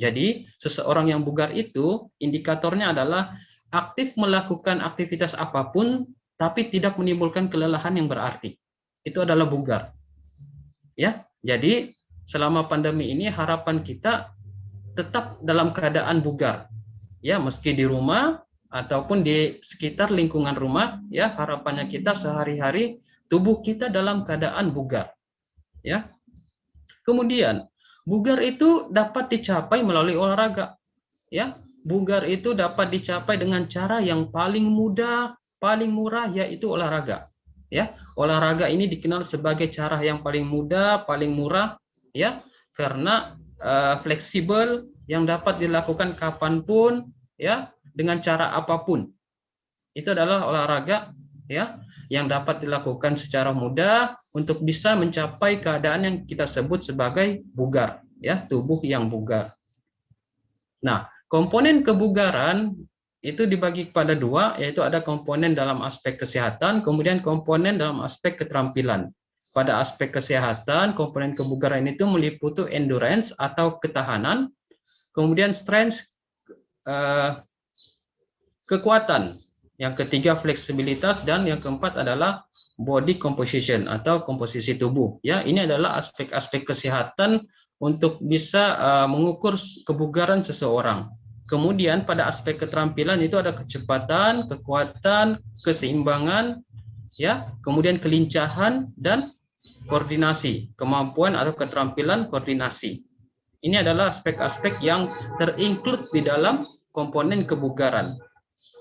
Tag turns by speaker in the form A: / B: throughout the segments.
A: Jadi seseorang yang bugar itu indikatornya adalah aktif melakukan aktivitas apapun tapi tidak menimbulkan kelelahan yang berarti. Itu adalah bugar. Ya. Jadi selama pandemi ini harapan kita tetap dalam keadaan bugar. Ya, meski di rumah ataupun di sekitar lingkungan rumah, ya harapannya kita sehari-hari tubuh kita dalam keadaan bugar. Ya. Kemudian bugar itu dapat dicapai melalui olahraga. Ya, bugar itu dapat dicapai dengan cara yang paling mudah, paling murah, yaitu olahraga. Ya, olahraga ini dikenal sebagai cara yang paling mudah, paling murah, ya, karena fleksibel, yang dapat dilakukan kapanpun, ya, dengan cara apapun. Itu adalah olahraga, ya, yang dapat dilakukan secara mudah untuk bisa mencapai keadaan yang kita sebut sebagai bugar, ya, tubuh yang bugar. Nah, komponen kebugaran itu dibagi kepada dua, yaitu ada komponen dalam aspek kesehatan, kemudian komponen dalam aspek keterampilan. Pada aspek kesehatan, komponen kebugaran itu meliputi endurance atau ketahanan, kemudian strength, kekuatan, yang ketiga fleksibilitas, dan yang keempat adalah body composition atau komposisi tubuh. Ya, ini adalah aspek-aspek kesehatan untuk bisa mengukur kebugaran seseorang. Kemudian pada aspek keterampilan itu ada kecepatan, kekuatan, keseimbangan, ya, kemudian kelincahan dan koordinasi, kemampuan atau keterampilan koordinasi. Ini adalah aspek-aspek yang terinclude di dalam komponen kebugaran.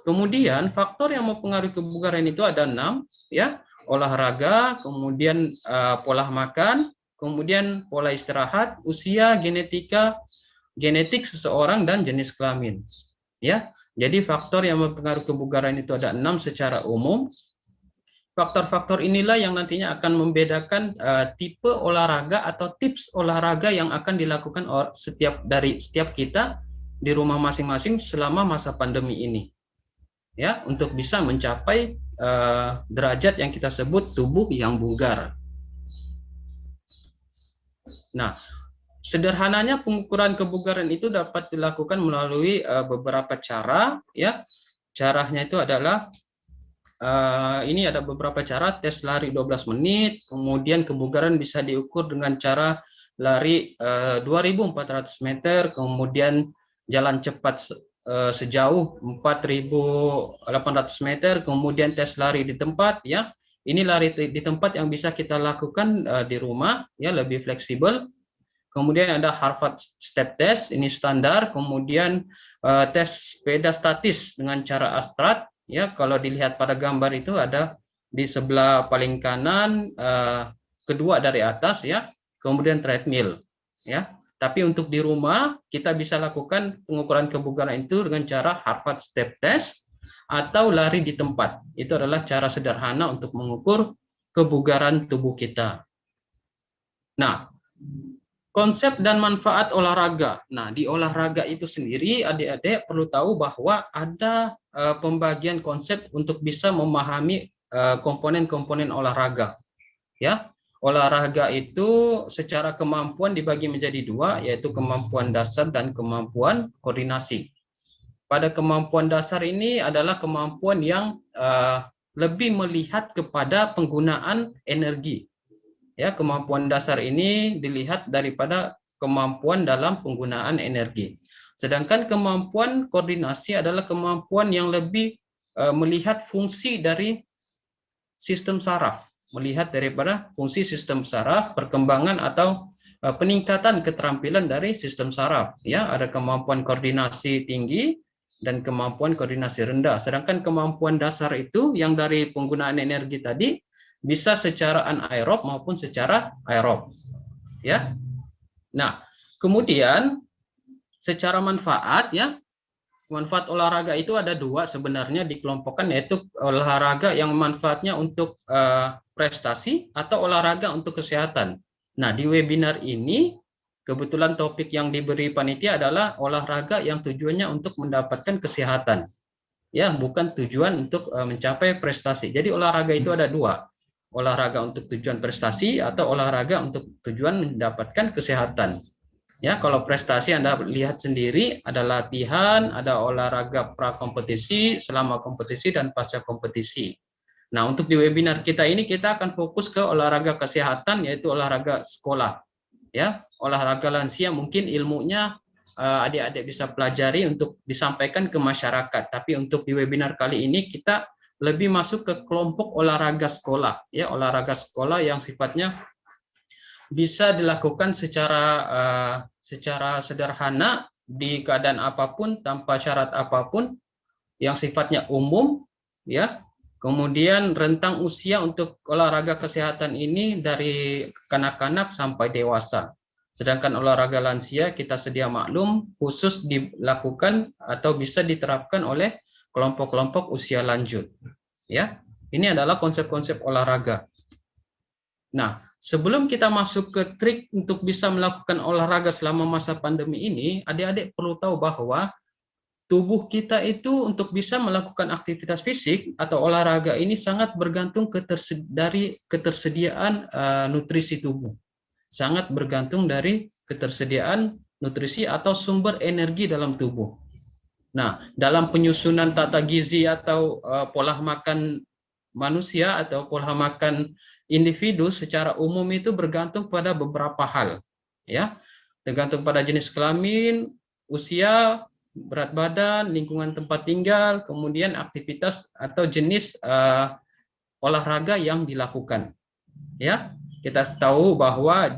A: Kemudian faktor yang mempengaruhi kebugaran itu ada 6, ya, olahraga, kemudian pola makan, kemudian pola istirahat, usia, genetik seseorang, dan jenis kelamin. Ya, jadi faktor yang mempengaruhi kebugaran itu ada 6 secara umum. Faktor-faktor inilah yang nantinya akan membedakan tipe olahraga atau tips olahraga yang akan dilakukan dari setiap kita di rumah masing-masing selama masa pandemi ini. Ya, untuk bisa mencapai derajat yang kita sebut tubuh yang bugar. Nah, sederhananya pengukuran kebugaran itu dapat dilakukan melalui beberapa cara, ya. Caranya itu adalah ini ada beberapa cara: tes lari 12 menit, kemudian kebugaran bisa diukur dengan cara lari 2.400 meter, kemudian jalan cepat sejauh 4.800 meter, kemudian tes lari di tempat, ya. Ini lari di tempat yang bisa kita lakukan di rumah, ya, lebih fleksibel. Kemudian ada Harvard Step Test, ini standar. Kemudian tes sepeda statis dengan cara Astrat, ya. Kalau dilihat pada gambar itu ada di sebelah paling kanan, kedua dari atas, ya. Kemudian treadmill, ya. Tapi untuk di rumah kita bisa lakukan pengukuran kebugaran itu dengan cara Harvard Step Test atau lari di tempat. Itu adalah cara sederhana untuk mengukur kebugaran tubuh kita. Nah, konsep dan manfaat olahraga. Nah, di olahraga itu sendiri adik-adik perlu tahu bahwa ada pembagian konsep untuk bisa memahami komponen-komponen olahraga. Ya. Olahraga itu secara kemampuan dibagi menjadi dua, yaitu kemampuan dasar dan kemampuan koordinasi. Pada kemampuan dasar ini adalah kemampuan yang lebih melihat kepada penggunaan energi. Ya, kemampuan dasar ini dilihat daripada kemampuan dalam penggunaan energi. Sedangkan kemampuan koordinasi adalah kemampuan yang lebih melihat fungsi dari sistem saraf. Melihat daripada fungsi sistem saraf, perkembangan atau peningkatan keterampilan dari sistem saraf. Ya, ada kemampuan koordinasi tinggi dan kemampuan koordinasi rendah. Sedangkan kemampuan dasar itu yang dari penggunaan energi tadi bisa secara anaerob maupun secara aerob. Ya. Nah, kemudian secara manfaat, ya. Manfaat olahraga itu ada dua sebenarnya dikelompokkan, yaitu olahraga yang manfaatnya untuk prestasi atau olahraga untuk kesehatan. Nah, di webinar ini kebetulan topik yang diberi panitia adalah olahraga yang tujuannya untuk mendapatkan kesehatan. Ya, bukan tujuan untuk mencapai prestasi. Jadi olahraga itu ada dua. Olahraga untuk tujuan prestasi atau olahraga untuk tujuan mendapatkan kesehatan. Ya, kalau prestasi Anda lihat sendiri, ada latihan, ada olahraga pra-kompetisi, selama kompetisi, dan pasca kompetisi. Nah, untuk di webinar kita ini kita akan fokus ke olahraga kesehatan, yaitu olahraga sekolah. Ya, olahraga lansia mungkin ilmunya adik-adik bisa pelajari untuk disampaikan ke masyarakat. Tapi untuk di webinar kali ini kita lebih masuk ke kelompok olahraga sekolah, ya, olahraga sekolah yang sifatnya bisa dilakukan secara sederhana di keadaan apapun tanpa syarat apapun, yang sifatnya umum, ya. Kemudian rentang usia untuk olahraga kesehatan ini dari kanak-kanak sampai dewasa. Sedangkan olahraga lansia kita sedia maklum khusus dilakukan atau bisa diterapkan oleh kelompok-kelompok usia lanjut. Ya, ini adalah konsep-konsep olahraga. Nah, sebelum kita masuk ke trik untuk bisa melakukan olahraga selama masa pandemi ini, adik-adik perlu tahu bahwa tubuh kita itu untuk bisa melakukan aktivitas fisik atau olahraga ini sangat bergantung dari ketersediaan nutrisi tubuh. Sangat bergantung dari ketersediaan nutrisi atau sumber energi dalam tubuh. Nah, dalam penyusunan tata gizi atau pola makan manusia atau pola makan individu secara umum itu bergantung pada beberapa hal, ya. Tergantung pada jenis kelamin, usia, berat badan, lingkungan tempat tinggal, kemudian aktivitas atau jenis olahraga yang dilakukan, ya. Kita tahu bahwa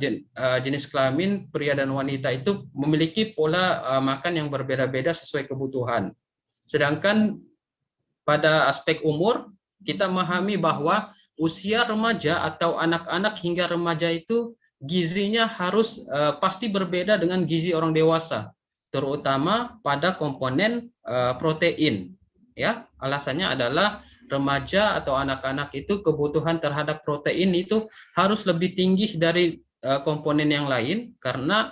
A: jenis kelamin pria dan wanita itu memiliki pola makan yang berbeda-beda sesuai kebutuhan. Sedangkan pada aspek umur, kita memahami bahwa usia remaja atau anak-anak hingga remaja itu gizinya harus pasti berbeda dengan gizi orang dewasa, terutama pada komponen protein. Ya, alasannya adalah remaja atau anak-anak itu kebutuhan terhadap protein itu harus lebih tinggi dari komponen yang lain karena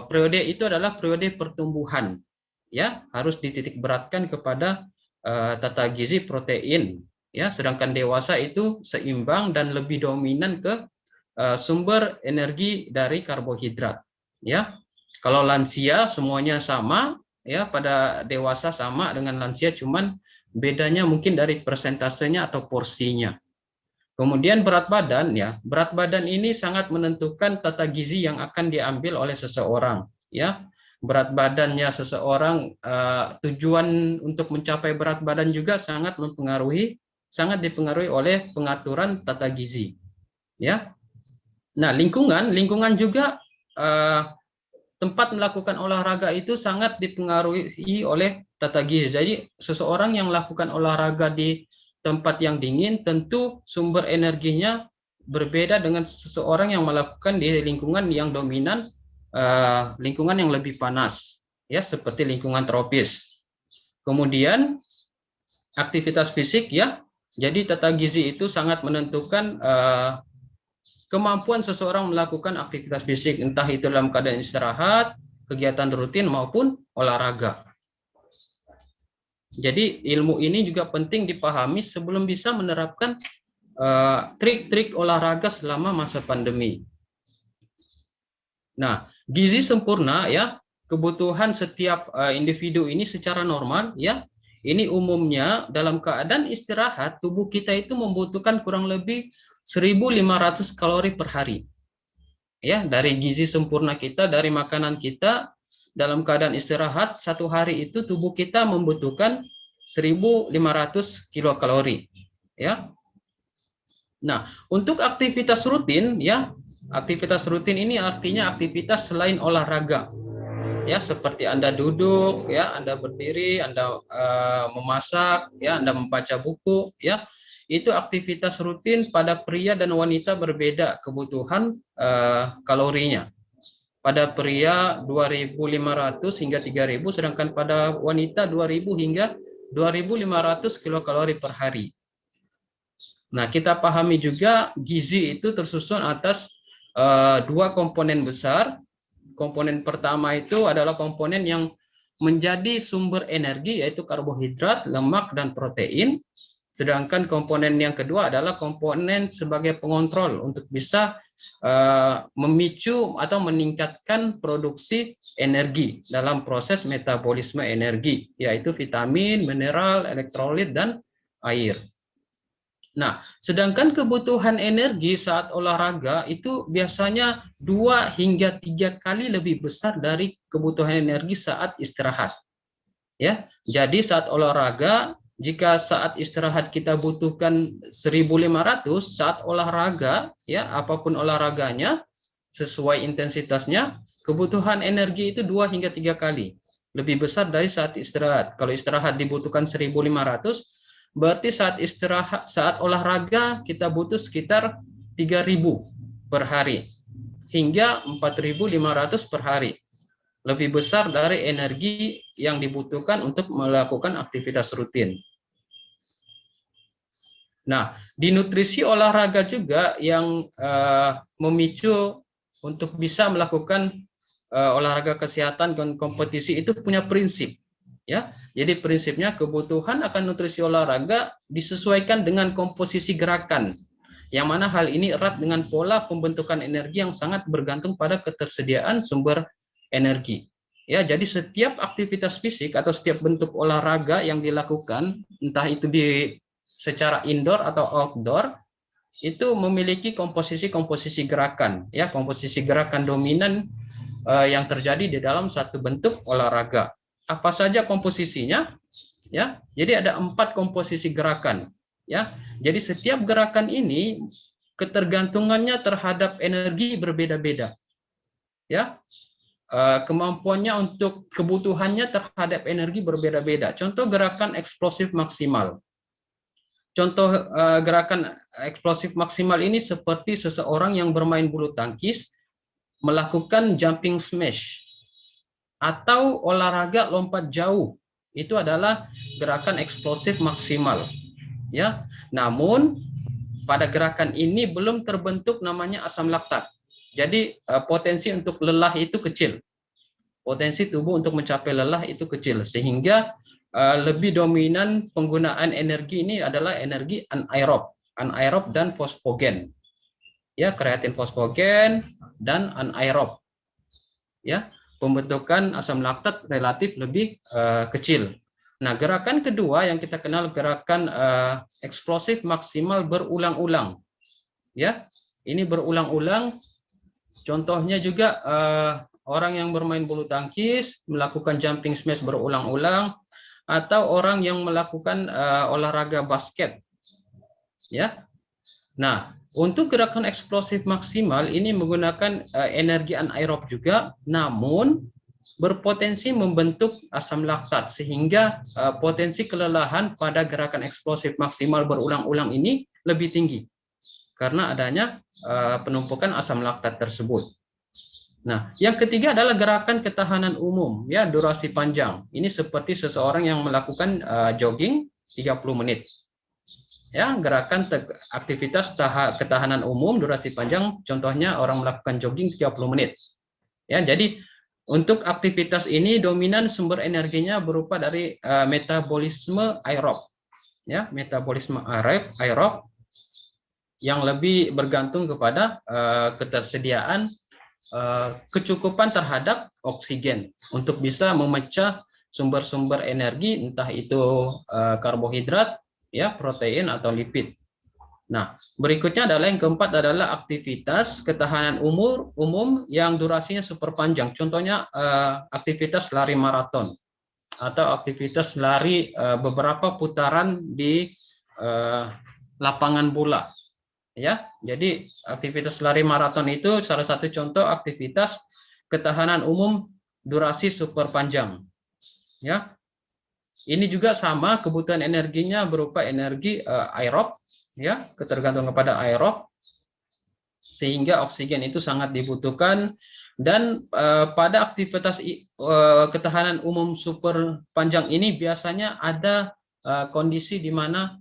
A: periode itu adalah periode pertumbuhan. Ya, harus dititik beratkan kepada tata gizi protein, ya. Sedangkan dewasa itu seimbang dan lebih dominan ke sumber energi dari karbohidrat, ya. Kalau lansia semuanya sama, ya, pada dewasa sama dengan lansia, cuman bedanya mungkin dari persentasenya atau porsinya. Kemudian berat badan, ya, berat badan ini sangat menentukan tata gizi yang akan diambil oleh seseorang, ya. Berat badannya seseorang, tujuan untuk mencapai berat badan juga sangat dipengaruhi oleh pengaturan tata gizi, ya. Nah, lingkungan juga tempat melakukan olahraga itu sangat dipengaruhi oleh tata gizi. Jadi seseorang yang melakukan olahraga di tempat yang dingin tentu sumber energinya berbeda dengan seseorang yang melakukan di lingkungan yang dominan, lingkungan yang lebih panas, ya, seperti lingkungan tropis. Kemudian aktivitas fisik, ya. Jadi tata gizi itu sangat menentukan kemampuan seseorang melakukan aktivitas fisik, entah itu dalam keadaan istirahat, kegiatan rutin maupun olahraga. Jadi ilmu ini juga penting dipahami sebelum bisa menerapkan trik-trik olahraga selama masa pandemi. Nah, gizi sempurna, ya, kebutuhan setiap individu ini secara normal, ya. Ini umumnya dalam keadaan istirahat tubuh kita itu membutuhkan kurang lebih 1.500 kalori per hari. Ya, dari gizi sempurna kita, dari makanan kita, dalam keadaan istirahat satu hari itu tubuh kita membutuhkan 1.500 kilokalori, ya. Nah, untuk aktivitas rutin, ya, aktivitas rutin ini artinya aktivitas selain olahraga, ya, seperti Anda duduk, ya, Anda berdiri, Anda memasak, ya, Anda membaca buku, ya. Itu aktivitas rutin pada pria dan wanita berbeda kebutuhan kalorinya. Pada pria 2.500 hingga 3.000, sedangkan pada wanita 2.000 hingga 2.500 kilokalori per hari. Nah, kita pahami juga gizi itu tersusun atas dua komponen besar. Komponen pertama itu adalah komponen yang menjadi sumber energi, yaitu karbohidrat, lemak, dan protein. Sedangkan komponen yang kedua adalah komponen sebagai pengontrol untuk bisa memicu atau meningkatkan produksi energi dalam proses metabolisme energi, yaitu vitamin, mineral, elektrolit, dan air. Nah, sedangkan kebutuhan energi saat olahraga itu biasanya 2 hingga 3 kali lebih besar dari kebutuhan energi saat istirahat. Ya, jadi saat olahraga, jika saat istirahat kita butuhkan 1.500, saat olahraga, ya apapun olahraganya, sesuai intensitasnya, kebutuhan energi itu 2 hingga 3 kali lebih besar dari saat istirahat. Kalau istirahat dibutuhkan 1.500, berarti saat olahraga kita butuh sekitar 3.000 per hari hingga 4.500 per hari. Lebih besar dari energi yang dibutuhkan untuk melakukan aktivitas rutin. Nah, di nutrisi olahraga juga yang memicu untuk bisa melakukan olahraga kesehatan dan kompetisi itu punya prinsip. Ya, jadi prinsipnya kebutuhan akan nutrisi olahraga disesuaikan dengan komposisi gerakan, yang mana hal ini erat dengan pola pembentukan energi yang sangat bergantung pada ketersediaan sumber energi. Ya, jadi setiap aktivitas fisik atau setiap bentuk olahraga yang dilakukan, entah itu secara indoor atau outdoor, itu memiliki komposisi gerakan, ya, komposisi gerakan dominan yang terjadi di dalam satu bentuk olahraga. Apa saja komposisinya? Ya, jadi ada 4 komposisi gerakan. Ya, jadi setiap gerakan ini ketergantungannya terhadap energi berbeda-beda. Ya, kemampuannya untuk kebutuhannya terhadap energi berbeda-beda. Contoh gerakan eksplosif maksimal. Contoh gerakan eksplosif maksimal ini seperti seseorang yang bermain bulu tangkis melakukan jumping smash atau olahraga lompat jauh. Itu adalah gerakan eksplosif maksimal. Ya, namun pada gerakan ini belum terbentuk namanya asam laktat. Jadi potensi untuk lelah itu kecil. Potensi tubuh untuk mencapai lelah itu kecil, sehingga lebih dominan penggunaan energi ini adalah energi anaerob dan fosfogen. Ya, kreatin fosfogen dan anaerob. Ya, pembentukan asam laktat relatif lebih kecil. Nah, gerakan kedua yang kita kenal gerakan eksplosif maksimal berulang-ulang. Ya, ini berulang-ulang. Contohnya juga orang yang bermain bulu tangkis melakukan jumping smash berulang-ulang, atau orang yang melakukan olahraga basket. Ya. Nah, untuk gerakan eksplosif maksimal ini menggunakan energi anaerob juga, namun berpotensi membentuk asam laktat, sehingga potensi kelelahan pada gerakan eksplosif maksimal berulang-ulang ini lebih tinggi karena adanya penumpukan asam laktat tersebut. Nah, yang ketiga adalah gerakan ketahanan umum, ya, durasi panjang. Ini seperti seseorang yang melakukan jogging 30 menit. Ya, gerakan aktivitas ketahanan umum durasi panjang, contohnya orang melakukan jogging 30 menit. Ya, jadi untuk aktivitas ini dominan sumber energinya berupa dari metabolisme aerob. Ya, metabolisme aerob yang lebih bergantung kepada ketersediaan kecukupan terhadap oksigen untuk bisa memecah sumber-sumber energi, entah itu karbohidrat, ya, protein atau lipid. Nah, berikutnya adalah yang keempat adalah aktivitas ketahanan umum yang durasinya super panjang. Contohnya aktivitas lari maraton atau aktivitas lari beberapa putaran di lapangan bola. Ya, jadi aktivitas lari maraton itu salah satu contoh aktivitas ketahanan umum durasi super panjang. Ya, ini juga sama, kebutuhan energinya berupa energi aerob, ya, ketergantungan kepada aerob, sehingga oksigen itu sangat dibutuhkan. Dan pada aktivitas ketahanan umum super panjang ini biasanya ada kondisi di mana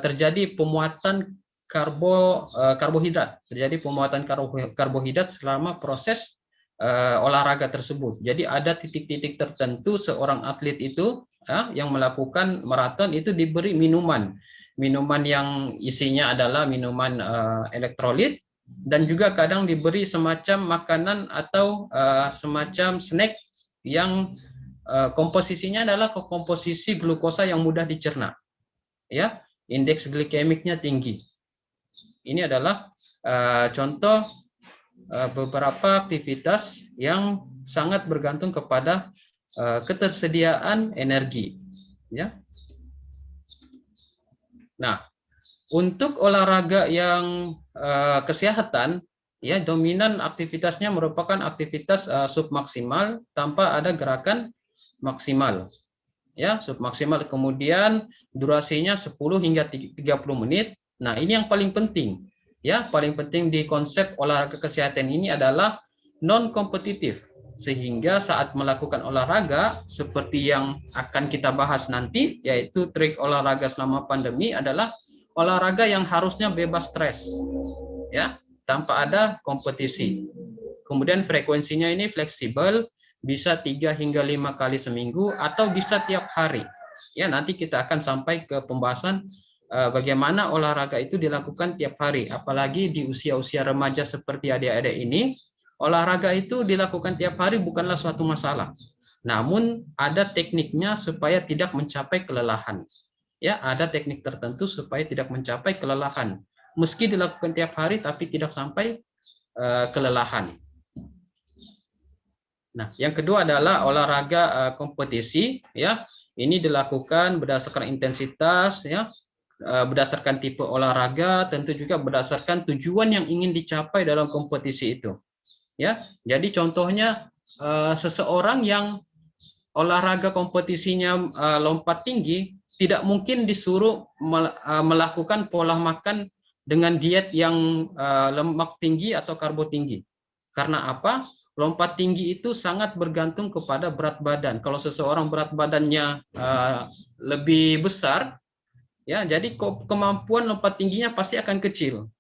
A: terjadi pemuatan karbohidrat, terjadi pemuatan karbohidrat selama proses olahraga tersebut. Jadi ada titik-titik tertentu seorang atlet itu yang melakukan maraton itu diberi minuman minuman yang isinya adalah minuman elektrolit, dan juga kadang diberi semacam makanan atau semacam snack yang komposisinya adalah komposisi glukosa yang mudah dicerna, ya, indeks glikemiknya tinggi. Ini adalah contoh beberapa aktivitas yang sangat bergantung kepada ketersediaan energi, ya. Nah, untuk olahraga yang kesehatan, ya, dominan aktivitasnya merupakan aktivitas submaksimal tanpa ada gerakan maksimal, ya, submaksimal. Kemudian durasinya 10 hingga 30 menit. Nah, ini yang paling penting, ya, paling penting di konsep olahraga kesehatan ini adalah non kompetitif, sehingga saat melakukan olahraga seperti yang akan kita bahas nanti, yaitu trik olahraga selama pandemi adalah olahraga yang harusnya bebas stres, ya, tanpa ada kompetisi. Kemudian frekuensinya ini fleksibel, bisa 3 hingga 5 kali seminggu atau bisa tiap hari. Ya, nanti kita akan sampai ke pembahasan bagaimana olahraga itu dilakukan tiap hari, apalagi di usia-usia remaja seperti adik-adik ini. Olahraga itu dilakukan tiap hari bukanlah suatu masalah. Namun ada tekniknya supaya tidak mencapai kelelahan. Ya, ada teknik tertentu supaya tidak mencapai kelelahan. Meski dilakukan tiap hari tapi tidak sampai kelelahan. Nah, yang kedua adalah olahraga kompetisi, ya. Ini dilakukan berdasarkan intensitas, ya, berdasarkan tipe olahraga, tentu juga berdasarkan tujuan yang ingin dicapai dalam kompetisi itu, ya. Jadi contohnya seseorang yang olahraga kompetisinya lompat tinggi tidak mungkin disuruh melakukan pola makan dengan diet yang lemak tinggi atau karbo tinggi. Karena apa? Lompat tinggi itu sangat bergantung kepada berat badan. Kalau seseorang berat badannya lebih besar, ya, jadi kemampuan lompat tingginya pasti akan kecil.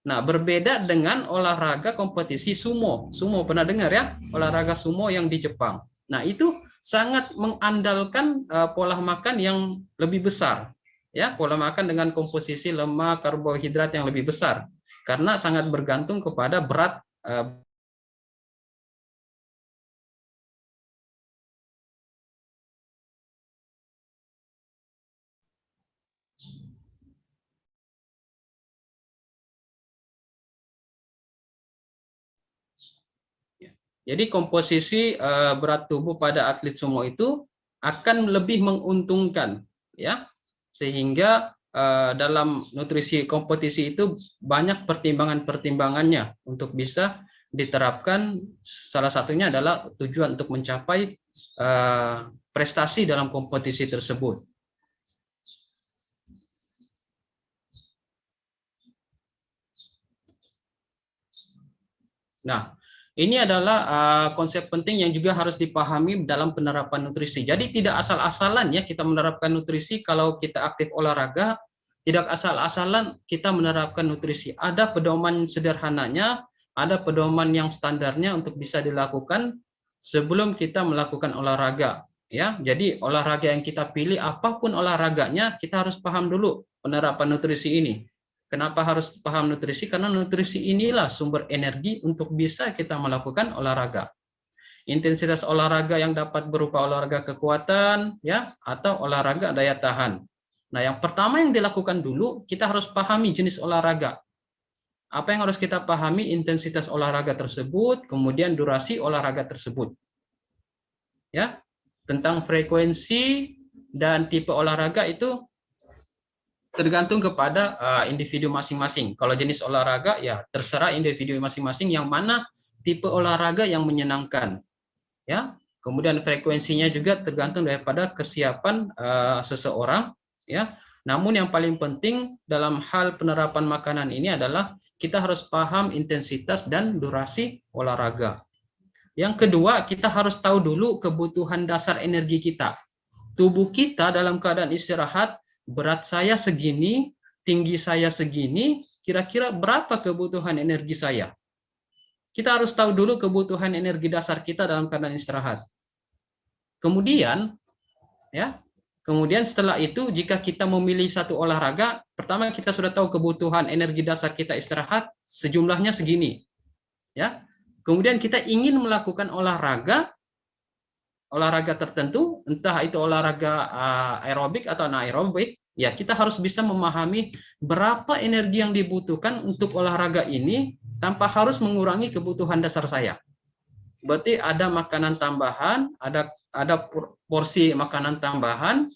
A: Nah, berbeda dengan olahraga kompetisi sumo. Sumo pernah dengar, ya? Olahraga sumo yang di Jepang. Nah, itu sangat mengandalkan pola makan yang lebih besar. Ya, pola makan dengan komposisi lemak, karbohidrat yang lebih besar. Karena sangat bergantung kepada berat Jadi komposisi berat tubuh pada atlet sumo itu akan lebih menguntungkan, ya, sehingga dalam nutrisi kompetisi itu banyak pertimbangan-pertimbangannya untuk bisa diterapkan. Salah satunya adalah tujuan untuk mencapai prestasi dalam kompetisi tersebut. Nah, ini adalah konsep penting yang juga harus dipahami dalam penerapan nutrisi. Jadi tidak asal-asalan, ya, kita menerapkan nutrisi kalau kita aktif olahraga, tidak asal-asalan kita menerapkan nutrisi. Ada pedoman sederhananya, ada pedoman yang standarnya untuk bisa dilakukan sebelum kita melakukan olahraga, ya. Jadi olahraga yang kita pilih, apapun olahraganya, kita harus paham dulu penerapan nutrisi ini. Kenapa harus paham nutrisi? Karena nutrisi inilah sumber energi untuk bisa kita melakukan olahraga. Intensitas olahraga yang dapat berupa olahraga kekuatan, ya, atau olahraga daya tahan. Nah, yang pertama yang dilakukan dulu, kita harus pahami jenis olahraga. Apa yang harus kita pahami? Intensitas olahraga tersebut, kemudian durasi olahraga tersebut. Ya, tentang frekuensi dan tipe olahraga itu tergantung kepada individu masing-masing. Kalau jenis olahraga, ya terserah individu masing-masing yang mana tipe olahraga yang menyenangkan, ya. Kemudian frekuensinya juga tergantung daripada kesiapan seseorang, ya. Namun yang paling penting dalam hal penerapan makanan ini adalah kita harus paham intensitas dan durasi olahraga. Yang kedua, kita harus tahu dulu kebutuhan dasar energi kita. Tubuh kita dalam keadaan istirahat, berat saya segini, tinggi saya segini, kira-kira berapa kebutuhan energi saya? Kita harus tahu dulu kebutuhan energi dasar kita dalam keadaan istirahat. Kemudian, ya, Kemudian setelah itu, jika kita memilih satu olahraga, pertama kita sudah tahu kebutuhan energi dasar kita istirahat, sejumlahnya segini. Ya. Kemudian kita ingin melakukan olahraga tertentu, entah itu olahraga aerobik atau anaerobik, ya kita harus bisa memahami berapa energi yang dibutuhkan untuk olahraga ini tanpa harus mengurangi kebutuhan dasar saya. Berarti ada makanan tambahan, ada porsi makanan tambahan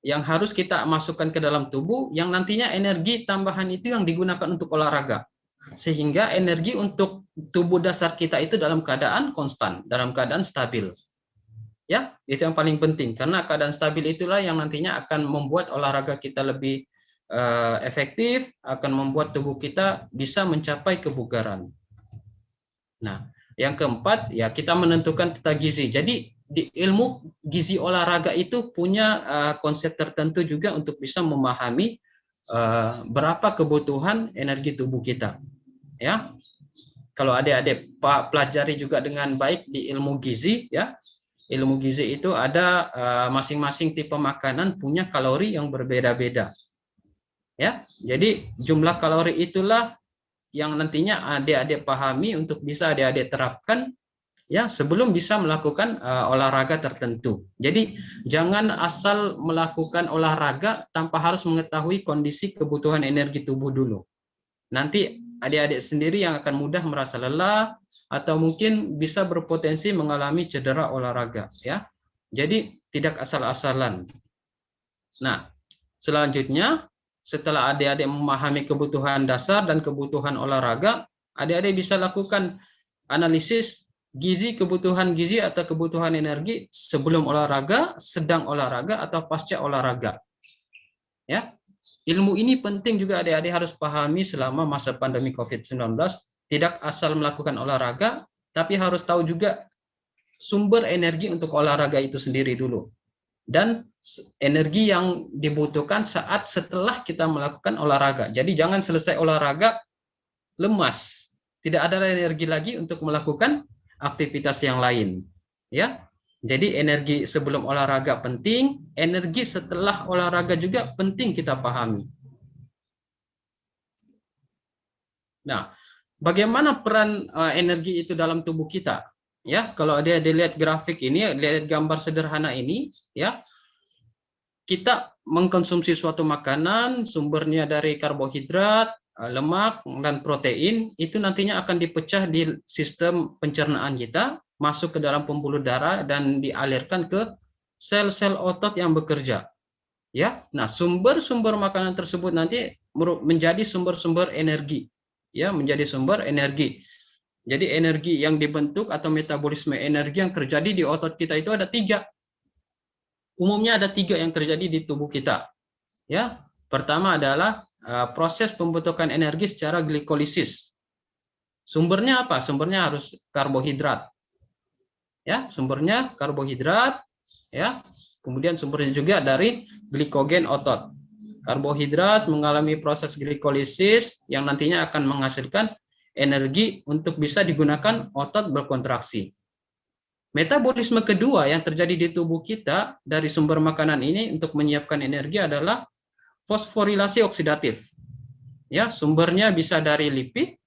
A: yang harus kita masukkan ke dalam tubuh, yang nantinya energi tambahan itu yang digunakan untuk olahraga. Sehingga energi untuk tubuh dasar kita itu dalam keadaan konstan, dalam keadaan stabil. Ya, itu yang paling penting, karena keadaan stabil itulah yang nantinya akan membuat olahraga kita lebih efektif, akan membuat tubuh kita bisa mencapai kebugaran. Nah, yang keempat, ya kita menentukan tata gizi. Jadi di ilmu gizi olahraga itu punya konsep tertentu juga untuk bisa memahami berapa kebutuhan energi tubuh kita. Ya, kalau adik-adik pelajari juga dengan baik di ilmu gizi, ya, ilmu gizi itu ada masing-masing tipe makanan punya kalori yang berbeda-beda. Ya, jadi jumlah kalori itulah yang nantinya adik-adik pahami untuk bisa adik-adik terapkan, ya, sebelum bisa melakukan olahraga tertentu. Jadi jangan asal melakukan olahraga tanpa harus mengetahui kondisi kebutuhan energi tubuh dulu. Nanti adik-adik sendiri yang akan mudah merasa lelah atau mungkin bisa berpotensi mengalami cedera olahraga, ya. Jadi tidak asal-asalan. Nah, selanjutnya setelah adik-adik memahami kebutuhan dasar dan kebutuhan olahraga, adik-adik bisa lakukan analisis gizi, kebutuhan gizi atau kebutuhan energi sebelum olahraga, sedang olahraga, atau pasca olahraga. Ya, ilmu ini penting juga adik-adik harus pahami selama masa pandemi COVID-19. Tidak asal melakukan olahraga, tapi harus tahu juga sumber energi untuk olahraga itu sendiri dulu. Dan energi yang dibutuhkan saat setelah kita melakukan olahraga. Jadi jangan selesai olahraga lemas, tidak ada energi lagi untuk melakukan aktivitas yang lain. Ya, jadi energi sebelum olahraga penting, energi setelah olahraga juga penting kita pahami. Nah, bagaimana peran energi itu dalam tubuh kita? Ya, kalau dia dilihat grafik ini, lihat gambar sederhana ini, ya, kita mengkonsumsi suatu makanan, sumbernya dari karbohidrat, lemak, dan protein, itu nantinya akan dipecah di sistem pencernaan kita, masuk ke dalam pembuluh darah, dan dialirkan ke sel-sel otot yang bekerja. Ya, nah sumber-sumber makanan tersebut nanti menjadi sumber-sumber energi, ya, menjadi sumber energi. Jadi energi yang dibentuk atau metabolisme energi yang terjadi di otot kita itu ada 3. Umumnya ada 3 yang terjadi di tubuh kita. Ya, pertama adalah proses pembentukan energi secara glikolisis. Sumbernya apa? Sumbernya harus karbohidrat. Ya, sumbernya karbohidrat. Ya, kemudian sumbernya juga dari glikogen otot. Karbohidrat mengalami proses glikolisis yang nantinya akan menghasilkan energi untuk bisa digunakan otot berkontraksi. Metabolisme kedua yang terjadi di tubuh kita dari sumber makanan ini untuk menyiapkan energi adalah fosforilasi oksidatif. Ya, sumbernya bisa dari lipid,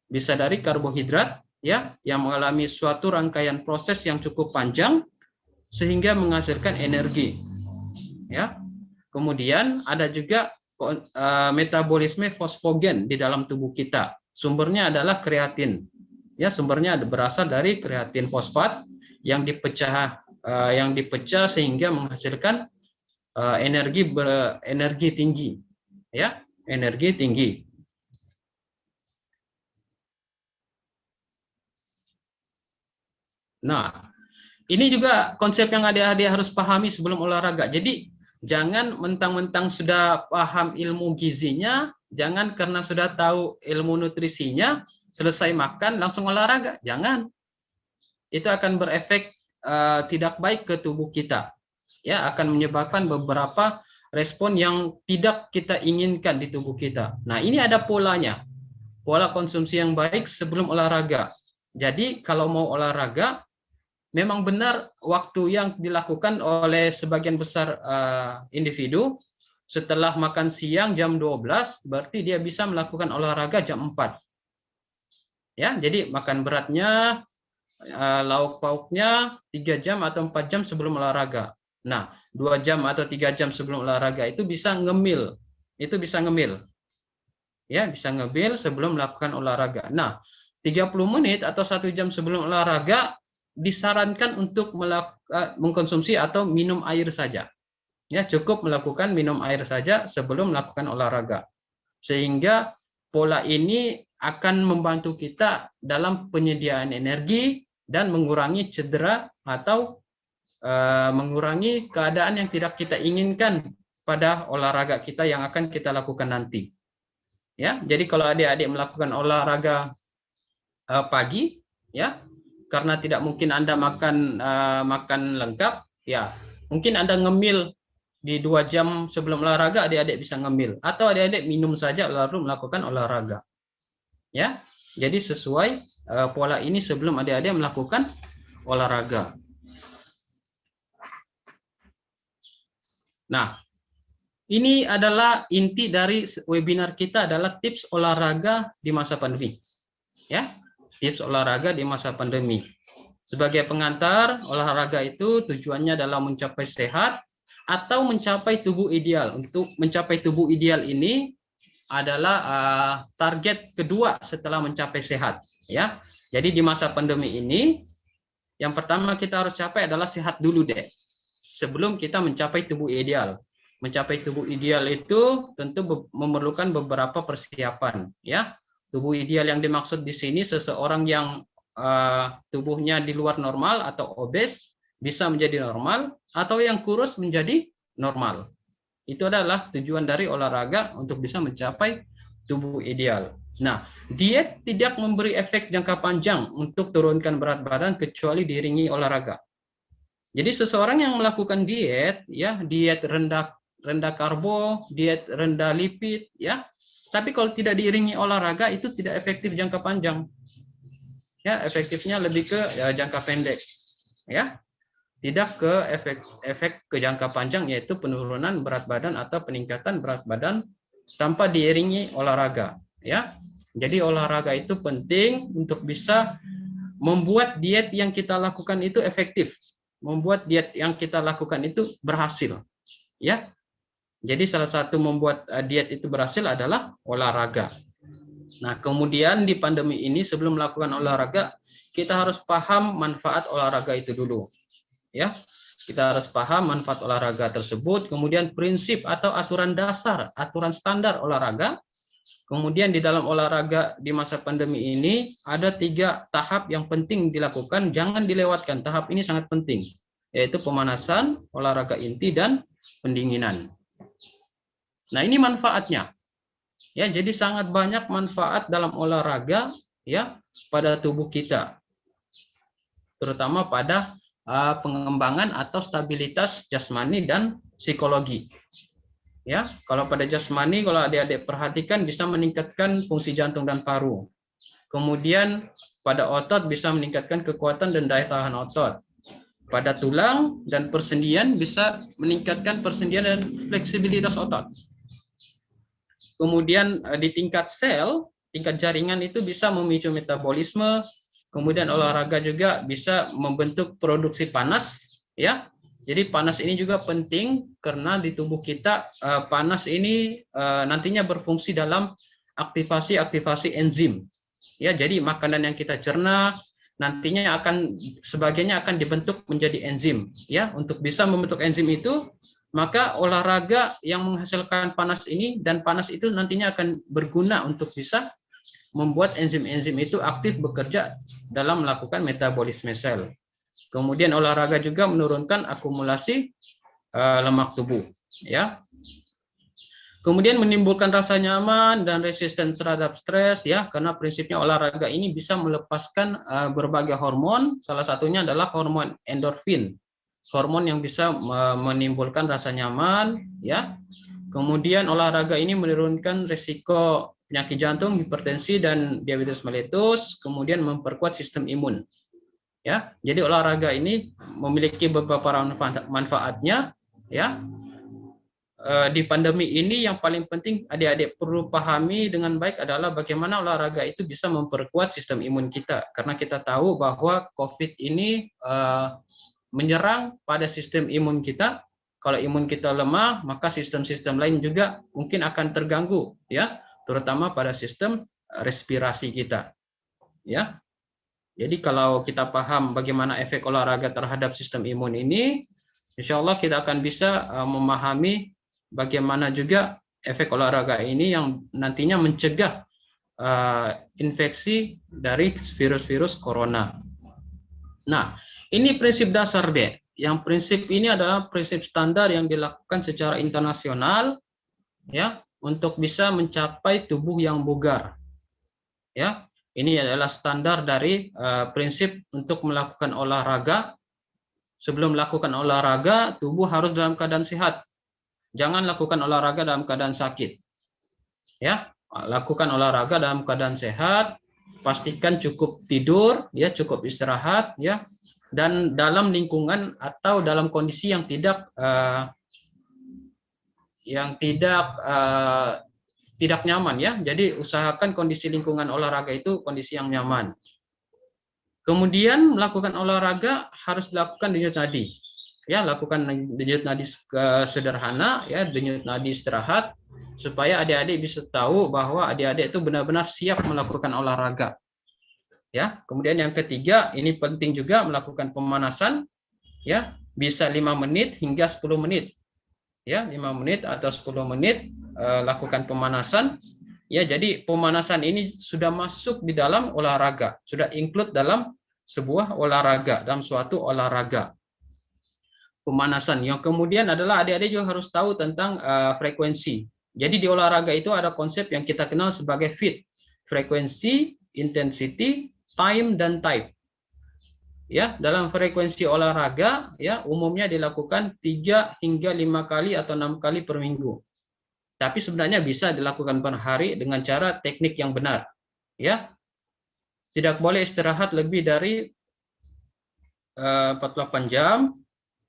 A: bisa dari karbohidrat, ya, yang mengalami suatu rangkaian proses yang cukup panjang sehingga menghasilkan energi. Ya. Kemudian ada juga metabolisme fosfogen di dalam tubuh kita. Sumbernya adalah kreatin. Ya, sumbernya berasal dari kreatin fosfat yang dipecah sehingga menghasilkan energi tinggi. Ya, energi tinggi. Nah, ini juga konsep yang adik-adik harus pahami sebelum olahraga. Jadi jangan mentang-mentang sudah paham ilmu gizinya, jangan karena sudah tahu ilmu nutrisinya, selesai makan langsung olahraga. Jangan. Itu akan berefek tidak baik ke tubuh kita. Ya, akan menyebabkan beberapa respon yang tidak kita inginkan di tubuh kita. Nah, ini ada polanya. Pola konsumsi yang baik sebelum olahraga. Jadi, kalau mau olahraga, memang benar waktu yang dilakukan oleh sebagian besar individu setelah makan siang jam 12, berarti dia bisa melakukan olahraga jam 4. Ya, jadi makan beratnya, lauk pauknya 3 jam atau 4 jam sebelum olahraga. Nah, 2 jam atau 3 jam sebelum olahraga itu bisa ngemil. Itu bisa ngemil. Ya, bisa ngemil sebelum melakukan olahraga. Nah, 30 menit atau 1 jam sebelum olahraga disarankan untuk mengkonsumsi atau minum air saja. Ya, cukup melakukan minum air saja sebelum melakukan olahraga. Sehingga pola ini akan membantu kita dalam penyediaan energi dan mengurangi cedera atau mengurangi keadaan yang tidak kita inginkan pada olahraga kita yang akan kita lakukan nanti. Ya, jadi kalau adik-adik melakukan olahraga pagi, ya, karena tidak mungkin Anda makan lengkap, ya, mungkin Anda ngemil di 2 jam sebelum olahraga, adik-adik bisa ngemil, atau adik-adik minum saja lalu melakukan olahraga. Ya, jadi sesuai pola ini sebelum adik-adik melakukan olahraga. Nah, ini adalah inti dari webinar kita adalah tips olahraga di masa pandemi. Ya, tips olahraga di masa pandemi. Sebagai pengantar, olahraga itu tujuannya adalah mencapai sehat atau mencapai tubuh ideal. Untuk mencapai tubuh ideal ini adalah target kedua setelah mencapai sehat. Ya, jadi di masa pandemi ini, yang pertama kita harus capai adalah sehat dulu deh, sebelum kita mencapai tubuh ideal. Mencapai tubuh ideal itu tentu memerlukan beberapa persiapan. Ya, tubuh ideal yang dimaksud di sini seseorang yang tubuhnya di luar normal atau obes bisa menjadi normal, atau yang kurus menjadi normal. Itu adalah tujuan dari olahraga untuk bisa mencapai tubuh ideal. Nah, diet tidak memberi efek jangka panjang untuk turunkan berat badan kecuali diiringi olahraga. Jadi seseorang yang melakukan diet, ya, diet rendah karbo, diet rendah lipid, ya, tapi kalau tidak diiringi olahraga itu tidak efektif jangka panjang. Ya, efektifnya lebih ke jangka pendek. Ya, tidak ke efek ke jangka panjang, yaitu penurunan berat badan atau peningkatan berat badan tanpa diiringi olahraga. Ya, jadi olahraga itu penting untuk bisa membuat diet yang kita lakukan itu efektif, membuat diet yang kita lakukan itu berhasil. Ya, jadi salah satu membuat diet itu berhasil adalah olahraga. Nah, kemudian di pandemi ini sebelum melakukan olahraga, kita harus paham manfaat olahraga itu dulu. Ya, kita harus paham manfaat olahraga tersebut, kemudian prinsip atau aturan dasar, aturan standar olahraga. Kemudian di dalam olahraga di masa pandemi ini ada 3 tahap yang penting dilakukan, jangan dilewatkan. Tahap ini sangat penting, yaitu pemanasan, olahraga inti, dan pendinginan. Nah, ini manfaatnya. Ya, jadi sangat banyak manfaat dalam olahraga, ya, pada tubuh kita, terutama pada pengembangan atau stabilitas jasmani dan psikologi. Ya, kalau pada jasmani, kalau adik-adik perhatikan bisa meningkatkan fungsi jantung dan paru. Kemudian pada otot bisa meningkatkan kekuatan dan daya tahan otot. Pada tulang dan persendian bisa meningkatkan persendian dan fleksibilitas otot. Kemudian di tingkat sel, tingkat jaringan itu bisa memicu metabolisme. Kemudian olahraga juga bisa membentuk produksi panas, ya. Jadi panas ini juga penting karena di tubuh kita panas ini nantinya berfungsi dalam aktivasi enzim. Ya, jadi makanan yang kita cerna nantinya sebagainya akan dibentuk menjadi enzim, ya. Untuk bisa membentuk enzim itu, maka olahraga yang menghasilkan panas ini, dan panas itu nantinya akan berguna untuk bisa membuat enzim-enzim itu aktif bekerja dalam melakukan metabolisme sel. Kemudian olahraga juga menurunkan akumulasi lemak tubuh, ya. Kemudian menimbulkan rasa nyaman dan resisten terhadap stres, ya, karena prinsipnya olahraga ini bisa melepaskan berbagai hormon, salah satunya adalah hormon endorfin, hormon yang bisa menimbulkan rasa nyaman, ya. Kemudian olahraga ini menurunkan risiko penyakit jantung, hipertensi, dan diabetes mellitus, kemudian memperkuat sistem imun. Ya, jadi olahraga ini memiliki beberapa manfaatnya. Ya, di pandemi ini yang paling penting adik-adik perlu pahami dengan baik adalah bagaimana olahraga itu bisa memperkuat sistem imun kita. Karena kita tahu bahwa COVID ini menyerang pada sistem imun kita. Kalau imun kita lemah, maka sistem-sistem lain juga mungkin akan terganggu, ya, terutama pada sistem respirasi kita. Ya, jadi kalau kita paham bagaimana efek olahraga terhadap sistem imun ini, insya Allah kita akan bisa memahami bagaimana juga efek olahraga ini yang nantinya mencegah infeksi dari virus-virus corona. Nah, ini prinsip dasar deh. Yang prinsip ini adalah prinsip standar yang dilakukan secara internasional, ya, untuk bisa mencapai tubuh yang bugar. Ya, ini adalah standar dari prinsip untuk melakukan olahraga. Sebelum melakukan olahraga, tubuh harus dalam keadaan sehat. Jangan lakukan olahraga dalam keadaan sakit. Ya, lakukan olahraga dalam keadaan sehat. Pastikan cukup tidur, ya, cukup istirahat, ya, dan dalam lingkungan atau dalam kondisi yang tidak nyaman, ya. Jadi usahakan kondisi lingkungan olahraga itu kondisi yang nyaman. Kemudian melakukan olahraga harus dilakukan denyut nadi. Ya, lakukan denyut nadi sederhana, ya, denyut nadi istirahat, supaya adik-adik bisa tahu bahwa adik-adik itu benar-benar siap melakukan olahraga. Ya, kemudian yang ketiga, ini penting juga melakukan pemanasan, ya, bisa 5 menit hingga 10 menit. Ya, 5 menit atau 10 menit lakukan pemanasan. Ya, jadi pemanasan ini sudah masuk di dalam olahraga, sudah include dalam sebuah olahraga, dalam suatu olahraga. Pemanasan. Yang kemudian adalah adik-adik juga harus tahu tentang frekuensi. Jadi di olahraga itu ada konsep yang kita kenal sebagai FIT. Frekuensi, intensity, time, dan type. Ya, dalam frekuensi olahraga, ya, umumnya dilakukan 3 hingga 5 kali atau 6 kali per minggu. Tapi sebenarnya bisa dilakukan per hari dengan cara teknik yang benar. Ya, tidak boleh istirahat lebih dari 48 jam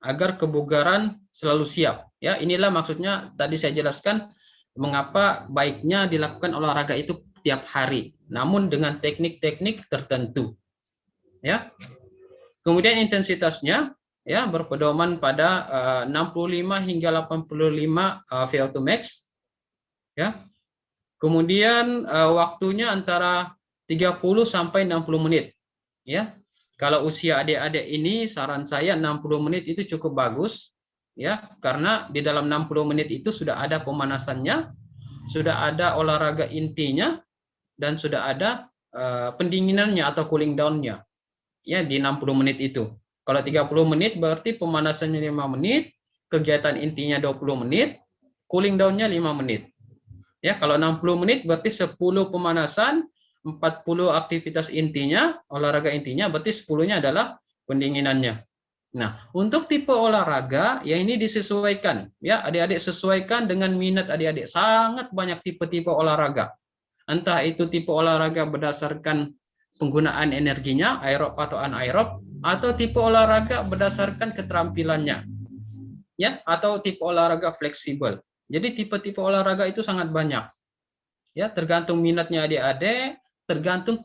A: agar kebugaran selalu siap. Ya, inilah maksudnya tadi saya jelaskan mengapa baiknya dilakukan olahraga itu tiap hari, namun dengan teknik-teknik tertentu. Ya. Kemudian intensitasnya, ya, berpedoman pada 65 hingga 85 VO2 max. Ya. Kemudian waktunya antara 30 sampai 60 menit. Ya. Kalau usia adik-adik ini saran saya 60 menit itu cukup bagus, ya, karena di dalam 60 menit itu sudah ada pemanasannya, sudah ada olahraga intinya, dan sudah ada pendinginannya atau cooling down-nya. Ya, di 60 menit itu. Kalau 30 menit berarti pemanasannya 5 menit, kegiatan intinya 20 menit, cooling down-nya 5 menit. Ya, kalau 60 menit berarti 10 pemanasan, 40 aktivitas intinya, olahraga intinya, berarti 10-nya adalah pendinginannya. Nah, untuk tipe olahraga, ya, ini disesuaikan. Ya, adik-adik sesuaikan dengan minat adik-adik. Sangat banyak tipe-tipe olahraga. Entah itu tipe olahraga berdasarkan penggunaan energinya, aerob atau anaerob, atau tipe olahraga berdasarkan keterampilannya. Ya, atau tipe olahraga fleksibel. Jadi tipe-tipe olahraga itu sangat banyak. Ya, tergantung minatnya adik-adik, tergantung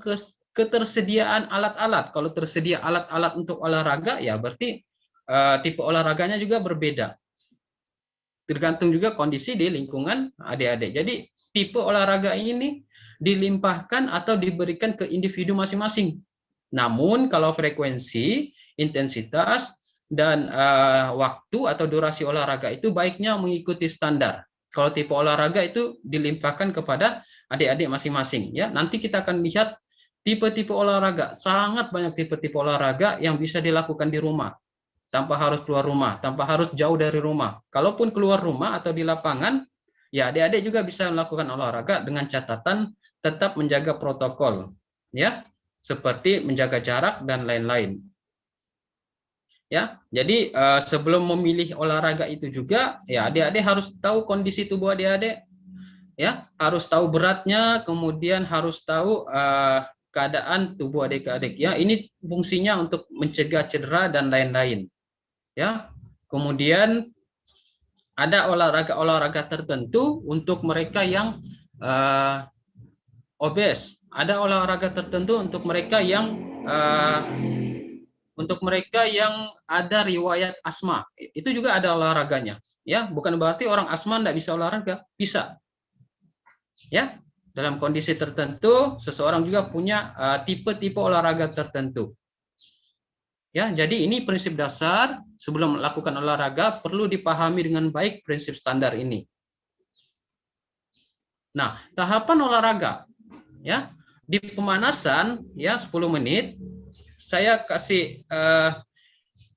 A: ketersediaan alat-alat. Kalau tersedia alat-alat untuk olahraga, ya berarti tipe olahraganya juga berbeda. Tergantung juga kondisi di lingkungan adik-adik. Jadi tipe olahraga ini dilimpahkan atau diberikan ke individu masing-masing. Namun kalau frekuensi, intensitas, dan waktu atau durasi olahraga itu baiknya mengikuti standar. Kalau tipe olahraga itu dilimpahkan kepada adik-adik masing-masing. Ya, nanti kita akan lihat tipe-tipe olahraga. Sangat banyak tipe-tipe olahraga yang bisa dilakukan di rumah, tanpa harus keluar rumah, tanpa harus jauh dari rumah. Kalaupun keluar rumah atau di lapangan, ya adik-adik juga bisa melakukan olahraga dengan catatan tetap menjaga protokol, ya, seperti menjaga jarak dan lain-lain. Ya, jadi sebelum memilih olahraga itu juga, ya adik-adik harus tahu kondisi tubuh adik-adik, ya, harus tahu beratnya, kemudian harus tahu keadaan tubuh adik-adik. Ya, ini fungsinya untuk mencegah cedera dan lain-lain. Ya, kemudian ada olahraga-olahraga tertentu untuk mereka yang obes. Ada olahraga tertentu untuk mereka yang ada riwayat asma. Itu juga ada olahraganya. Ya, bukan berarti orang asma tidak bisa olahraga, bisa. Ya, dalam kondisi tertentu, seseorang juga punya tipe-tipe olahraga tertentu. Ya, jadi ini prinsip dasar sebelum melakukan olahraga perlu dipahami dengan baik prinsip standar ini. Nah, tahapan olahraga, ya, di pemanasan, ya 10 menit. Saya kasih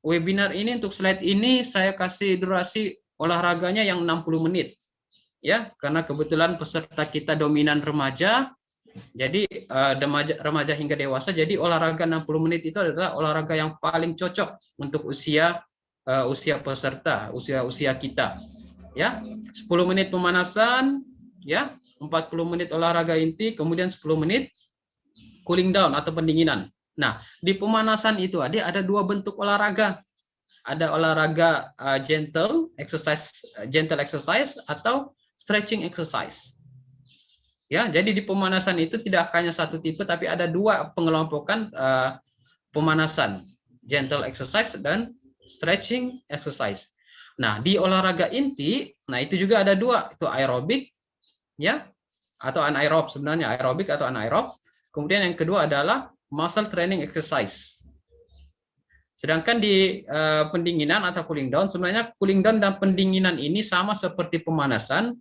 A: webinar ini untuk slide ini saya kasih durasi olahraganya yang 60 menit, ya, karena kebetulan peserta kita dominan remaja. Jadi remaja hingga dewasa, jadi olahraga 60 menit itu adalah olahraga yang paling cocok untuk usia peserta, usia kita. Ya, 10 menit pemanasan, ya, 40 menit olahraga inti, kemudian 10 menit cooling down atau pendinginan. Nah, di pemanasan itu ada dua bentuk olahraga. Ada olahraga gentle exercise atau stretching exercise. Ya, jadi di pemanasan itu tidak hanya satu tipe, tapi ada dua pengelompokan pemanasan, gentle exercise dan stretching exercise. Nah, di olahraga inti, nah itu juga ada dua, itu aerobik, ya, atau anaerob sebenarnya, aerobik atau anaerob. Kemudian yang kedua adalah muscle training exercise. Sedangkan di pendinginan atau cooling down, sebenarnya cooling down dan pendinginan ini sama seperti pemanasan,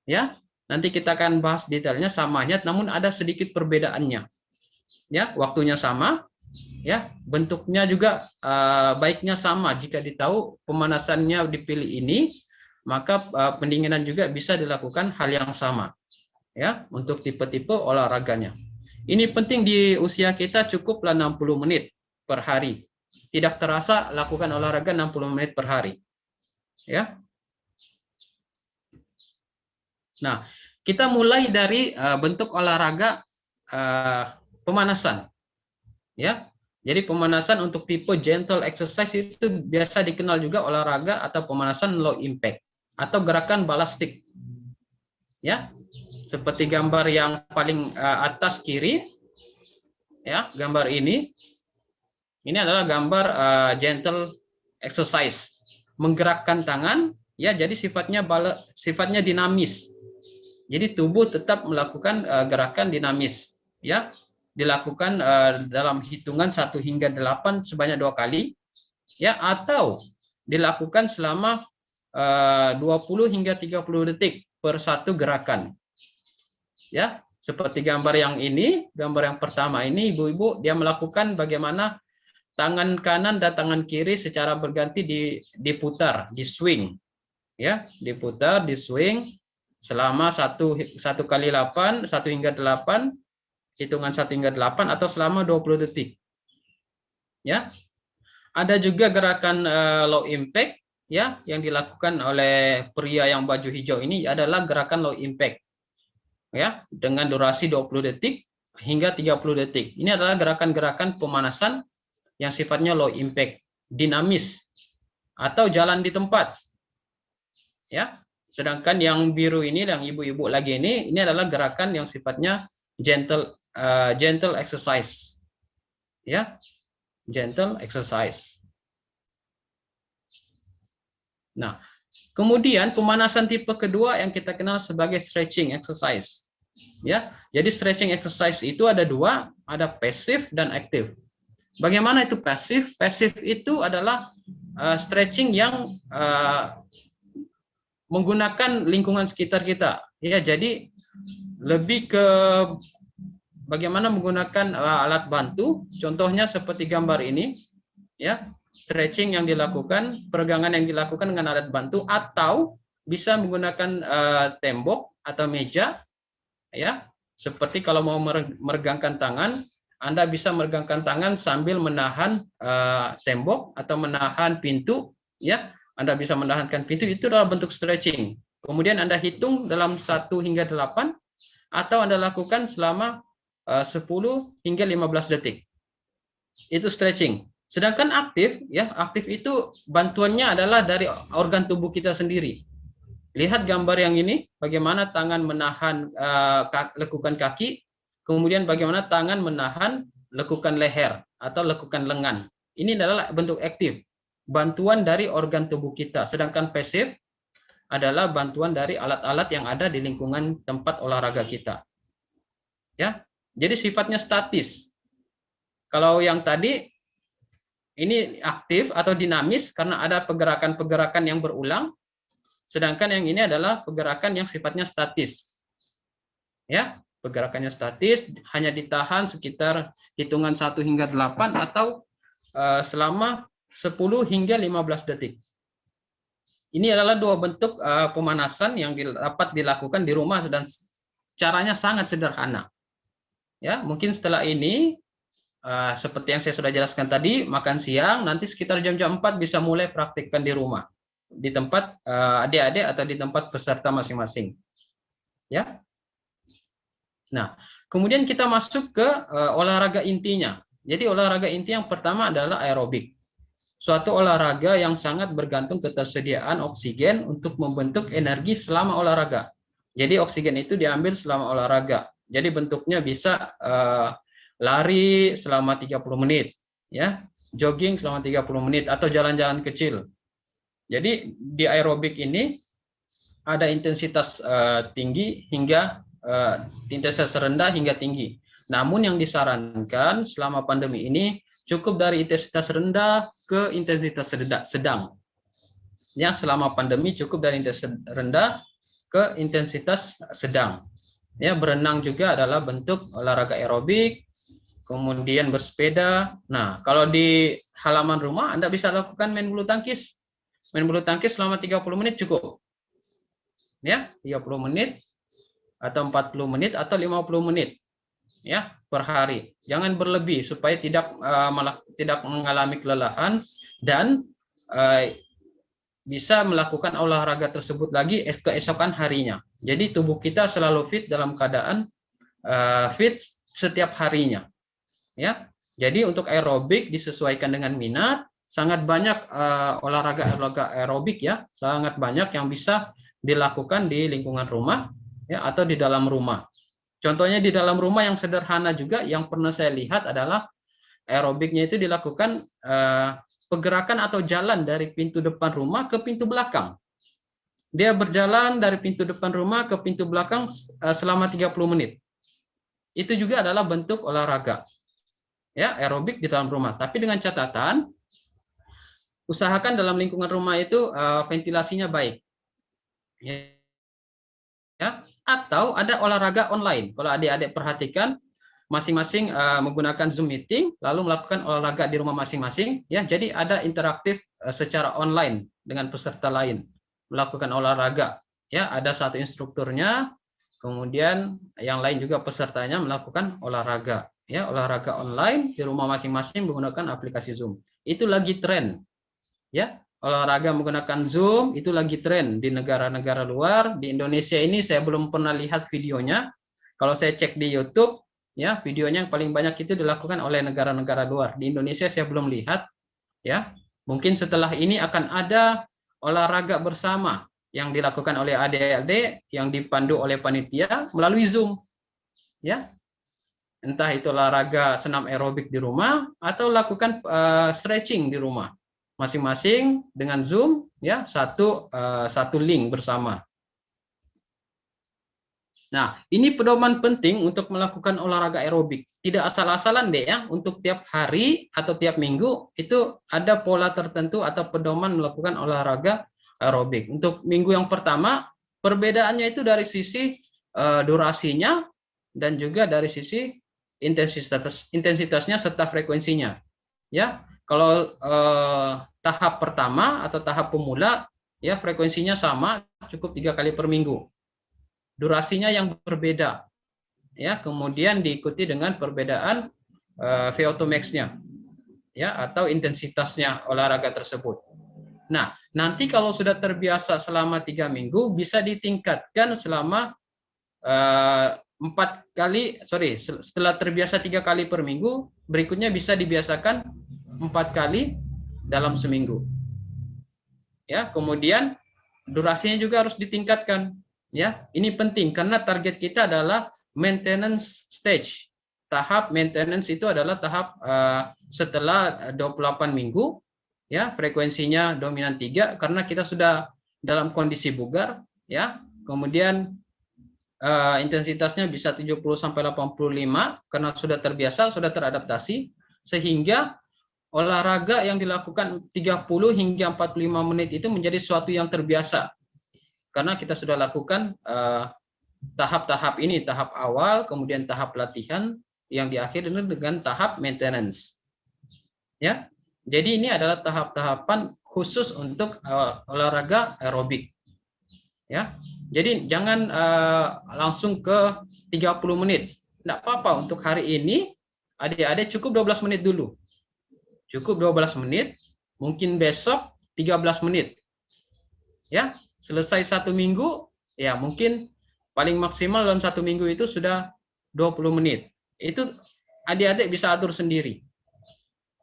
A: ya. Nanti kita akan bahas detailnya samanya, namun ada sedikit perbedaannya. Ya, waktunya sama, ya, bentuknya juga baiknya sama. Jika ditahu pemanasannya dipilih ini, maka pendinginan juga bisa dilakukan hal yang sama. Ya, untuk tipe-tipe olahraganya. Ini penting di usia kita, cukuplah 60 menit per hari. Tidak terasa lakukan olahraga 60 menit per hari. Ya. Nah, kita mulai dari bentuk olahraga pemanasan. Ya. Jadi pemanasan untuk tipe gentle exercise itu biasa dikenal juga olahraga atau pemanasan low impact atau gerakan balastik. Ya. Seperti gambar yang paling atas kiri. Ya, gambar ini. Ini adalah gambar gentle exercise. Menggerakkan tangan, ya, jadi sifatnya dinamis. Jadi tubuh tetap melakukan gerakan dinamis, ya, dilakukan dalam hitungan 1 hingga 8 sebanyak 2 kali, ya, atau dilakukan selama 20 hingga 30 detik per satu gerakan, ya, seperti gambar yang ini, gambar yang pertama ini, ibu-ibu dia melakukan bagaimana tangan kanan dan tangan kiri secara berganti diputar, di swing, ya, diputar, di swing. Selama 1 kali 8, 1 hingga 8, hitungan 1 hingga 8 atau selama 20 detik. Ya. Ada juga gerakan low impact, ya, yang dilakukan oleh pria yang baju hijau ini adalah gerakan low impact. Ya, dengan durasi 20 detik hingga 30 detik. Ini adalah gerakan-gerakan pemanasan yang sifatnya low impact, dinamis atau jalan di tempat. Ya. Sedangkan yang biru ini, yang ibu-ibu lagi ini adalah gerakan yang sifatnya gentle exercise, ya, gentle exercise. Nah, kemudian pemanasan tipe kedua yang kita kenal sebagai stretching exercise, ya. Jadi stretching exercise itu ada dua, ada pasif dan aktif. Bagaimana itu pasif? Pasif itu adalah stretching yang menggunakan lingkungan sekitar kita, ya. Jadi lebih ke bagaimana menggunakan alat bantu, contohnya seperti gambar ini, ya, stretching yang dilakukan, peregangan yang dilakukan dengan alat bantu, atau bisa menggunakan tembok atau meja, ya, seperti kalau mau meregangkan tangan, Anda bisa meregangkan tangan sambil menahan tembok atau menahan pintu, ya. Anda bisa menahankan pintu, itu adalah bentuk stretching. Kemudian Anda hitung dalam 1 hingga 8, atau Anda lakukan selama 10 hingga 15 detik. Itu stretching. Sedangkan aktif, ya, aktif itu bantuannya adalah dari organ tubuh kita sendiri. Lihat gambar yang ini, bagaimana tangan menahan lekukan kaki, kemudian bagaimana tangan menahan lekukan leher atau lekukan lengan. Ini adalah bentuk aktif, bantuan dari organ tubuh kita. Sedangkan pasif adalah bantuan dari alat-alat yang ada di lingkungan tempat olahraga kita. Ya, jadi sifatnya statis. Kalau yang tadi ini aktif atau dinamis karena ada pergerakan-pergerakan yang berulang. Sedangkan yang ini adalah pergerakan yang sifatnya statis. Ya, pergerakannya statis, hanya ditahan sekitar hitungan 1 hingga 8 atau selama 10 hingga 15 detik. Ini adalah dua bentuk pemanasan yang dapat dilakukan di rumah dan caranya sangat sederhana. Ya, mungkin setelah ini seperti yang saya sudah jelaskan tadi, makan siang nanti sekitar jam-jam 4 bisa mulai praktikkan di rumah, di tempat adik-adik atau di tempat peserta masing-masing. Ya. Nah, kemudian kita masuk ke olahraga intinya. Jadi olahraga inti yang pertama adalah aerobik. Suatu olahraga yang sangat bergantung ketersediaan oksigen untuk membentuk energi selama olahraga. Jadi oksigen itu diambil selama olahraga. Jadi bentuknya bisa lari selama 30 menit, ya, jogging selama 30 menit atau jalan-jalan kecil. Jadi di aerobik ini ada intensitas tinggi hingga intensitas rendah hingga tinggi. Namun yang disarankan selama pandemi ini cukup dari intensitas rendah ke intensitas sedang. Ya, selama pandemi cukup dari intensitas rendah ke intensitas sedang. Ya, berenang juga adalah bentuk olahraga aerobik. Kemudian bersepeda. Nah, kalau di halaman rumah Anda bisa lakukan main bulu tangkis. Main bulu tangkis selama 30 menit cukup. Ya, 30 menit atau 40 menit atau 50 menit. Ya, per hari. Jangan berlebih supaya tidak mengalami kelelahan dan bisa melakukan olahraga tersebut lagi keesokan harinya. Jadi tubuh kita selalu fit dalam keadaan fit setiap harinya. Ya, jadi untuk aerobik disesuaikan dengan minat. Sangat banyak olahraga aerobik, ya, sangat banyak yang bisa dilakukan di lingkungan rumah, ya, atau di dalam rumah. Contohnya di dalam rumah yang sederhana juga yang pernah saya lihat adalah aerobiknya itu dilakukan pergerakan atau jalan dari pintu depan rumah ke pintu belakang. Dia berjalan dari pintu depan rumah ke pintu belakang selama 30 menit. Itu juga adalah bentuk olahraga. Ya, aerobik di dalam rumah. Tapi dengan catatan, usahakan dalam lingkungan rumah itu ventilasinya baik. Ya, atau ada olahraga online. Kalau adik-adik perhatikan, masing-masing menggunakan Zoom meeting, lalu melakukan olahraga di rumah masing-masing. Ya, jadi ada interaktif secara online dengan peserta lain melakukan olahraga. Ya, ada satu instrukturnya, kemudian yang lain juga pesertanya melakukan olahraga. Ya, olahraga online di rumah masing-masing menggunakan aplikasi Zoom. Itu lagi tren. Ya. Olahraga menggunakan Zoom itu lagi tren di negara-negara luar. Di Indonesia ini saya belum pernah lihat videonya. Kalau saya cek di YouTube, ya, videonya yang paling banyak itu dilakukan oleh negara-negara luar. Di Indonesia saya belum lihat. Ya, mungkin setelah ini akan ada olahraga bersama yang dilakukan oleh adik-adik yang dipandu oleh panitia melalui Zoom. Ya, entah itu olahraga senam aerobik di rumah atau lakukan stretching di rumah. Masing-masing dengan Zoom, ya, satu link bersama. Nah, ini pedoman penting untuk melakukan olahraga aerobik. Tidak asal-asalan deh, ya. Untuk tiap hari atau tiap minggu itu ada pola tertentu atau pedoman melakukan olahraga aerobik. Untuk minggu yang pertama, perbedaannya itu dari sisi durasinya dan juga dari sisi intensitasnya serta frekuensinya. Ya, kalau tahap pertama atau tahap pemula, ya, frekuensinya sama, cukup 3 kali per minggu. Durasinya yang berbeda, ya, kemudian diikuti dengan perbedaan VO2 max-nya, ya, atau intensitasnya olahraga tersebut. Nah, nanti kalau sudah terbiasa selama 3 minggu, bisa ditingkatkan selama setelah terbiasa 3 kali per minggu, berikutnya bisa dibiasakan 4 kali dalam seminggu. Ya, kemudian durasinya juga harus ditingkatkan. Ya, ini penting karena target kita adalah maintenance stage. Tahap maintenance itu adalah tahap setelah 28 minggu, ya, frekuensinya dominan 3 karena kita sudah dalam kondisi bugar, ya. Kemudian intensitasnya bisa 70 sampai 85 karena sudah terbiasa, sudah teradaptasi, sehingga olahraga yang dilakukan 30 hingga 45 menit itu menjadi sesuatu yang terbiasa. Karena kita sudah lakukan tahap-tahap ini, tahap awal, kemudian tahap latihan, yang diakhiri dengan tahap maintenance. Ya, jadi ini adalah tahap-tahapan khusus untuk olahraga aerobik. Ya, jadi jangan langsung ke 30 menit. Tidak apa-apa untuk hari ini, adik-adik cukup 12 menit dulu. Cukup 12 menit, mungkin besok 13 menit. Ya, selesai 1 minggu, ya mungkin paling maksimal dalam 1 minggu itu sudah 20 menit. Itu adik-adik bisa atur sendiri.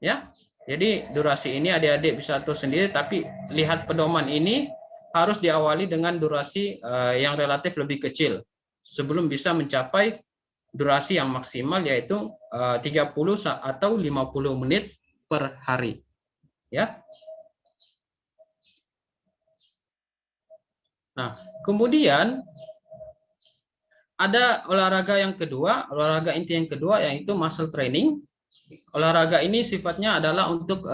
A: Ya, jadi durasi ini adik-adik bisa atur sendiri, tapi lihat pedoman ini harus diawali dengan durasi yang relatif lebih kecil sebelum bisa mencapai durasi yang maksimal, yaitu 30 atau 50 menit per hari. Ya. Nah, kemudian ada olahraga yang kedua, olahraga inti yang kedua, yaitu muscle training. Olahraga ini sifatnya adalah untuk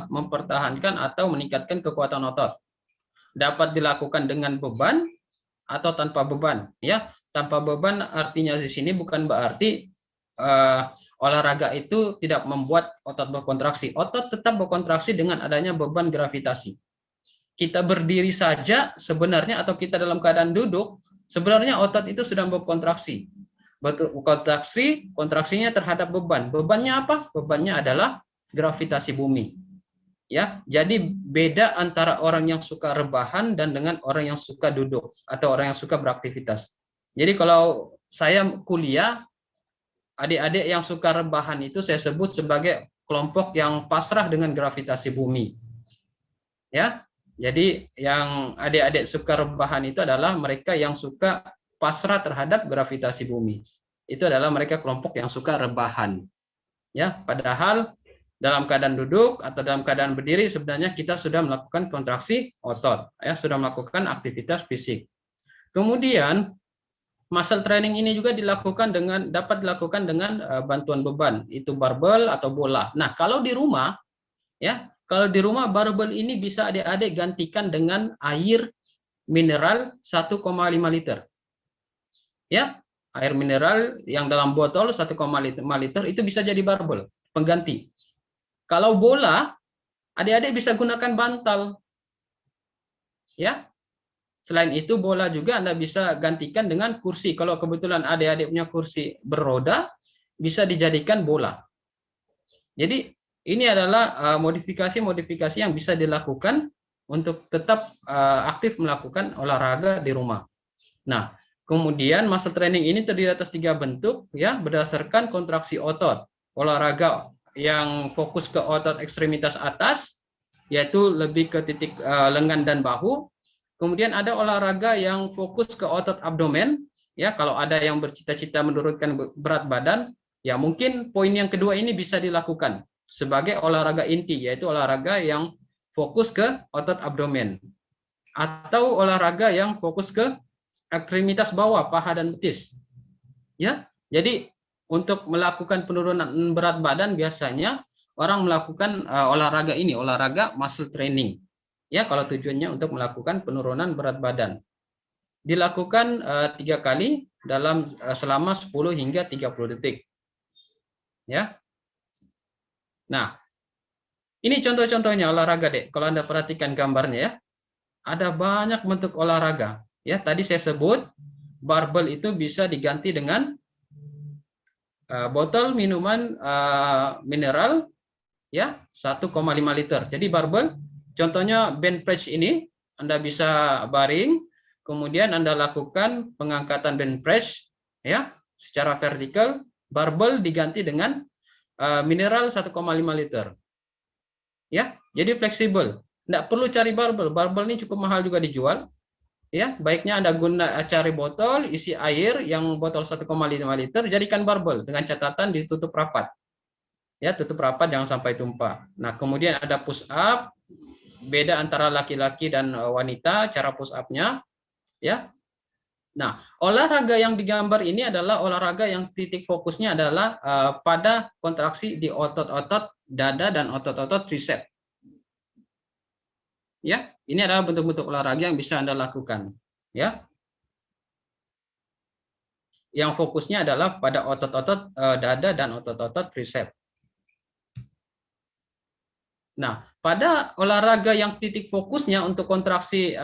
A: mempertahankan atau meningkatkan kekuatan otot. Dapat dilakukan dengan beban atau tanpa beban. Ya, tanpa beban artinya di sini bukan berarti olahraga itu tidak membuat otot berkontraksi. Otot tetap berkontraksi dengan adanya beban gravitasi. Kita berdiri saja sebenarnya, atau kita dalam keadaan duduk, sebenarnya otot itu sedang berkontraksi. Kontraksinya terhadap beban. Bebannya apa? Bebannya adalah gravitasi bumi. Ya, jadi beda antara orang yang suka rebahan dan dengan orang yang suka duduk atau orang yang suka beraktivitas. Jadi kalau saya kuliah, adik-adik yang suka rebahan itu saya sebut sebagai kelompok yang pasrah dengan gravitasi bumi. Ya, jadi yang adik-adik suka rebahan itu adalah mereka yang suka pasrah terhadap gravitasi bumi. Itu adalah mereka kelompok yang suka rebahan. Ya, padahal dalam keadaan duduk atau dalam keadaan berdiri sebenarnya kita sudah melakukan kontraksi otot, ya, sudah melakukan aktivitas fisik. Kemudian muscle training ini juga dapat dilakukan dengan bantuan beban, itu barbel atau bola. Nah, kalau di rumah, ya, kalau di rumah barbel ini bisa adik-adik gantikan dengan air mineral 1,5 liter. Ya, air mineral yang dalam botol 1,5 liter itu bisa jadi barbel pengganti. Kalau bola, adik-adik bisa gunakan bantal. Ya. Selain itu, bola juga Anda bisa gantikan dengan kursi. Kalau kebetulan adik-adik punya kursi beroda, bisa dijadikan bola. Jadi, ini adalah modifikasi-modifikasi yang bisa dilakukan untuk tetap aktif melakukan olahraga di rumah. Nah, kemudian muscle training ini terdiri atas 3 bentuk, ya, berdasarkan kontraksi otot. Olahraga yang fokus ke otot ekstremitas atas, yaitu lebih ke titik lengan dan bahu. Kemudian ada olahraga yang fokus ke otot abdomen, ya, kalau ada yang bercita-cita menurunkan berat badan, ya mungkin poin yang kedua ini bisa dilakukan sebagai olahraga inti, yaitu olahraga yang fokus ke otot abdomen. Atau olahraga yang fokus ke ekstremitas bawah, paha dan betis. Ya, jadi untuk melakukan penurunan berat badan biasanya orang melakukan olahraga ini, olahraga muscle training. Ya, kalau tujuannya untuk melakukan penurunan berat badan. Dilakukan 3 kali selama 10 hingga 30 detik. Ya. Nah, ini contoh-contohnya olahraga, Dek. Kalau Anda perhatikan gambarnya, ya. Ada banyak bentuk olahraga. Ya, tadi saya sebut barbel itu bisa diganti dengan botol minuman mineral, ya, 1,5 liter. Jadi barbel, contohnya bench press ini, Anda bisa baring, kemudian Anda lakukan pengangkatan bench press, ya, secara vertikal, barbel diganti dengan mineral 1,5 liter. Ya, jadi fleksibel. Nggak perlu cari barbel. Barbel ini cukup mahal juga dijual. Ya, baiknya Anda cari botol isi air yang botol 1,5 liter, jadikan barbel dengan catatan ditutup rapat. Ya, tutup rapat jangan sampai tumpah. Nah, kemudian ada push up, beda antara laki-laki dan wanita cara push up-nya, ya. Nah, olahraga yang digambar ini adalah olahraga yang titik fokusnya adalah pada kontraksi di otot-otot dada dan otot-otot tricep. Ya, ini adalah bentuk-bentuk olahraga yang bisa Anda lakukan. Ya, yang fokusnya adalah pada otot-otot dada dan otot-otot tricep. Nah, pada olahraga yang titik fokusnya untuk kontraksi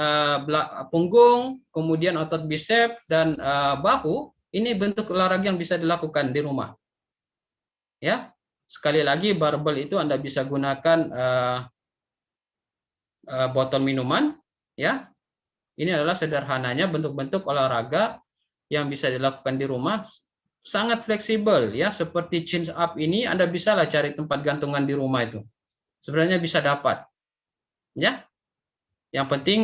A: punggung, kemudian otot bicep dan bahu, ini bentuk olahraga yang bisa dilakukan di rumah. Ya, sekali lagi barbel itu Anda bisa gunakan botol minuman, ya. Ini adalah sederhananya bentuk-bentuk olahraga yang bisa dilakukan di rumah, sangat fleksibel, ya. Seperti chin up ini Anda bisa lah cari tempat gantungan di rumah itu. Sebenarnya bisa dapat, ya. Yang penting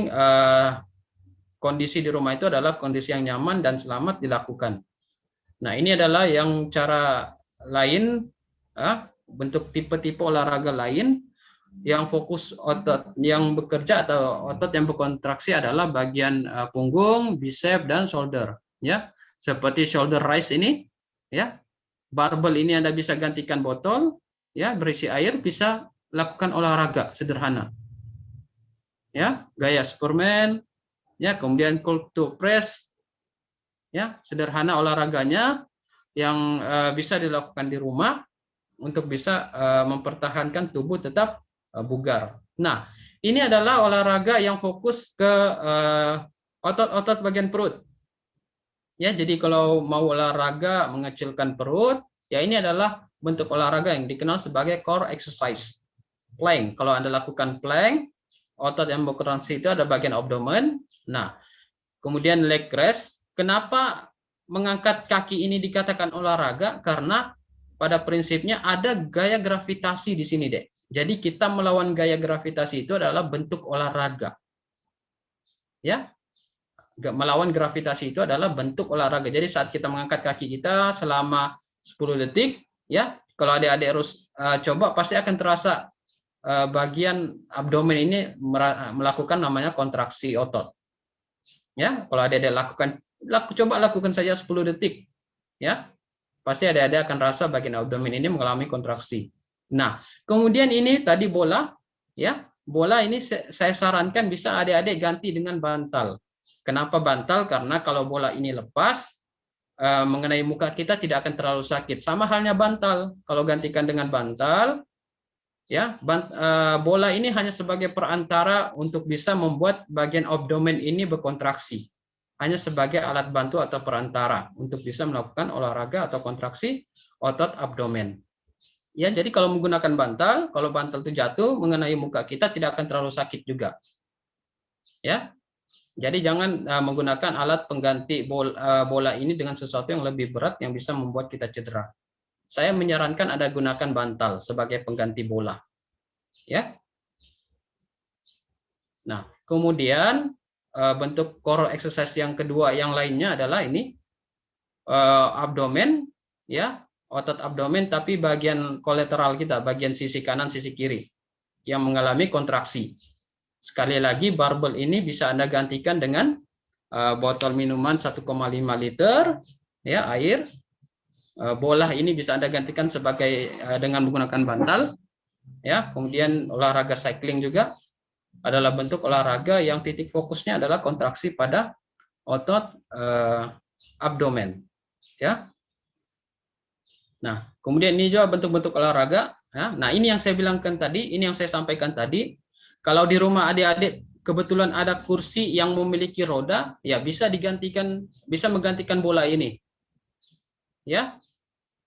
A: kondisi di rumah itu adalah kondisi yang nyaman dan selamat dilakukan. Nah, ini adalah yang cara lain, bentuk tipe-tipe olahraga lain yang fokus otot yang bekerja atau otot yang berkontraksi adalah bagian punggung, bicep dan shoulder, ya. Seperti shoulder raise ini, ya. Barbel ini Anda bisa gantikan botol, ya, berisi air, bisa lakukan olahraga sederhana. Ya, gaya Superman, ya, kemudian curl to press, ya, sederhana olahraganya yang bisa dilakukan di rumah untuk bisa mempertahankan tubuh tetap bugar. Nah, ini adalah olahraga yang fokus ke otot-otot bagian perut. Ya, jadi kalau mau olahraga mengecilkan perut, ya ini adalah bentuk olahraga yang dikenal sebagai core exercise. Plank. Kalau Anda lakukan plank, otot yang berkontraksi itu ada bagian abdomen. Nah, kemudian leg rest. Kenapa mengangkat kaki ini dikatakan olahraga? Karena pada prinsipnya ada gaya gravitasi di sini, Dek. Jadi kita melawan gaya gravitasi itu adalah bentuk olahraga. Ya, melawan gravitasi itu adalah bentuk olahraga. Jadi saat kita mengangkat kaki kita selama 10 detik, ya, kalau adik-adik harus coba pasti akan terasa bagian abdomen ini melakukan namanya kontraksi otot. Ya, kalau adik-adik coba lakukan saja 10 detik, ya. Pasti adik-adik akan rasa bagian abdomen ini mengalami kontraksi. Nah, kemudian ini tadi bola, ya. Bola ini saya sarankan bisa adik-adik ganti dengan bantal. Kenapa bantal? Karena kalau bola ini lepas mengenai muka kita tidak akan terlalu sakit. Sama halnya bantal. Kalau gantikan dengan bantal, ya, bola ini hanya sebagai perantara untuk bisa membuat bagian abdomen ini berkontraksi. Hanya sebagai alat bantu atau perantara untuk bisa melakukan olahraga atau kontraksi otot abdomen. Ya, jadi kalau menggunakan bantal, kalau bantal itu jatuh mengenai muka kita tidak akan terlalu sakit juga. Ya. Jadi jangan menggunakan alat pengganti bola ini dengan sesuatu yang lebih berat yang bisa membuat kita cedera. Saya menyarankan Anda gunakan bantal sebagai pengganti bola. Ya. Nah, kemudian bentuk core exercise yang kedua yang lainnya adalah ini abdomen, ya, otot abdomen tapi bagian kolateral kita, bagian sisi kanan, sisi kiri yang mengalami kontraksi. Sekali lagi barbel ini bisa Anda gantikan dengan botol minuman 1,5 liter, ya, air. Bola ini bisa Anda gantikan sebagai dengan menggunakan bantal, ya. Kemudian olahraga cycling juga adalah bentuk olahraga yang titik fokusnya adalah kontraksi pada otot abdomen, ya. Nah, kemudian ini juga bentuk-bentuk olahraga, ya. Nah, ini yang saya bilangkan tadi, ini yang saya sampaikan tadi. Kalau di rumah adik-adik kebetulan ada kursi yang memiliki roda, ya bisa menggantikan bola ini. Ya.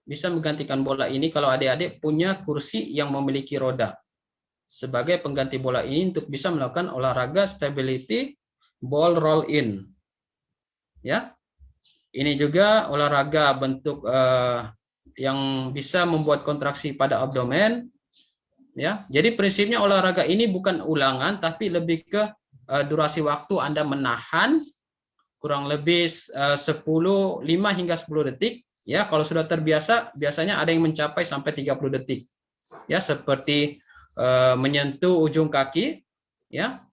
A: Bisa menggantikan bola ini kalau adik-adik punya kursi yang memiliki roda. Sebagai pengganti bola ini untuk bisa melakukan olahraga stability ball roll in. Ya. Ini juga olahraga bentuk yang bisa membuat kontraksi pada abdomen, ya. Jadi prinsipnya olahraga ini bukan ulangan, tapi lebih ke durasi waktu Anda menahan kurang lebih 5 hingga 10 detik, ya. Kalau sudah terbiasa, biasanya ada yang mencapai sampai 30 detik, ya, seperti menyentuh ujung kaki, ya.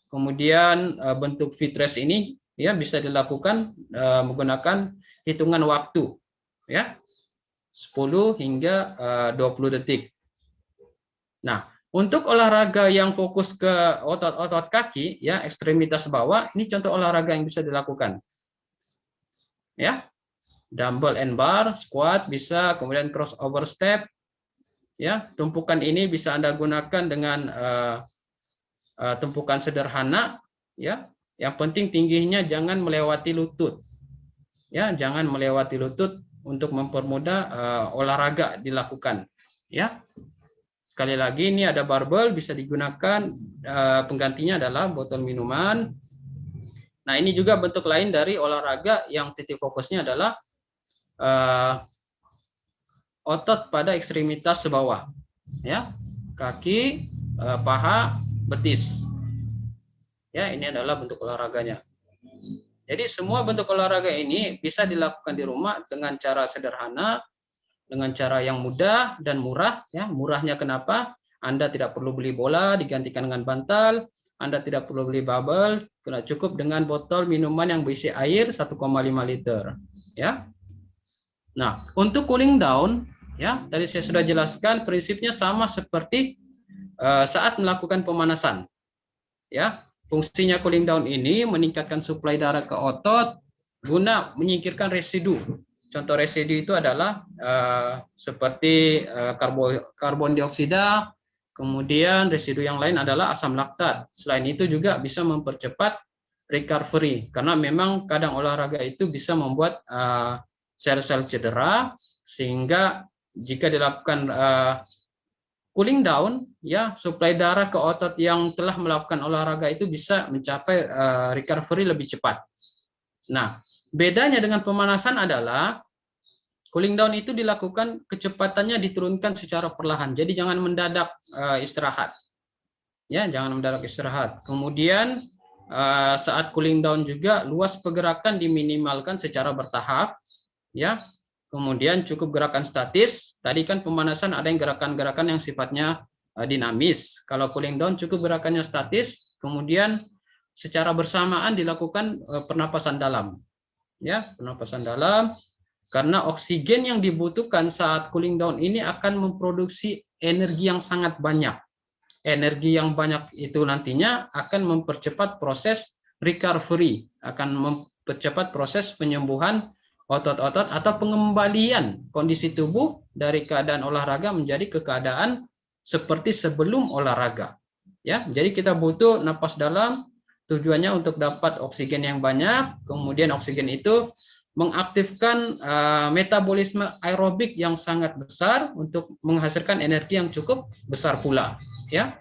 A: Kemudian bentuk fit rest ini, ya, bisa dilakukan menggunakan hitungan waktu, ya, 10 hingga 20 detik. Nah, untuk olahraga yang fokus ke otot-otot kaki, ya, ekstremitas bawah, ini contoh olahraga yang bisa dilakukan, ya. Dumbbell and bar, squat bisa, kemudian crossover step, ya. Tumpukan ini bisa Anda gunakan dengan tumpukan sederhana, ya. Yang penting tingginya jangan melewati lutut, ya, jangan melewati lutut untuk mempermudah olahraga dilakukan, ya. Sekali lagi, ini ada barbel bisa digunakan, penggantinya adalah botol minuman. Nah, ini juga bentuk lain dari olahraga yang titik fokusnya adalah otot pada ekstremitas sebawah, ya, kaki, paha, betis. Ya, ini adalah bentuk olahraganya. Jadi semua bentuk olahraga ini bisa dilakukan di rumah dengan cara sederhana, dengan cara yang mudah dan murah, ya. Murahnya kenapa? Anda tidak perlu beli bola digantikan dengan bantal, Anda tidak perlu beli barbel, cukup dengan botol minuman yang berisi air 1,5 liter, ya. Nah, untuk cooling down, ya, tadi saya sudah jelaskan prinsipnya sama seperti saat melakukan pemanasan, ya. Fungsinya cooling down ini meningkatkan suplai darah ke otot guna menyingkirkan residu. Contoh residu itu adalah seperti karbon dioksida, kemudian residu yang lain adalah asam laktat. Selain itu juga bisa mempercepat recovery, karena memang kadang olahraga itu bisa membuat sel-sel cedera, sehingga jika dilakukan cooling down, ya, suplai darah ke otot yang telah melakukan olahraga itu bisa mencapai recovery lebih cepat. Nah, bedanya dengan pemanasan adalah cooling down itu dilakukan, kecepatannya diturunkan secara perlahan. Jadi jangan mendadak istirahat. Ya, jangan mendadak istirahat. Kemudian saat cooling down juga luas pergerakan diminimalkan secara bertahap, ya. Kemudian cukup gerakan statis. Tadi kan pemanasan ada yang gerakan-gerakan yang sifatnya dinamis. Kalau cooling down cukup gerakannya statis, kemudian secara bersamaan dilakukan pernapasan dalam. Ya, pernapasan dalam, karena oksigen yang dibutuhkan saat cooling down ini akan memproduksi energi yang sangat banyak. Energi yang banyak itu nantinya akan mempercepat proses recovery, akan mempercepat proses penyembuhan otot-otot atau pengembalian kondisi tubuh dari keadaan olahraga menjadi ke keadaan seperti sebelum olahraga. Ya, jadi kita butuh napas dalam, tujuannya untuk dapat oksigen yang banyak, kemudian oksigen itu mengaktifkan metabolisme aerobik yang sangat besar untuk menghasilkan energi yang cukup besar pula, ya.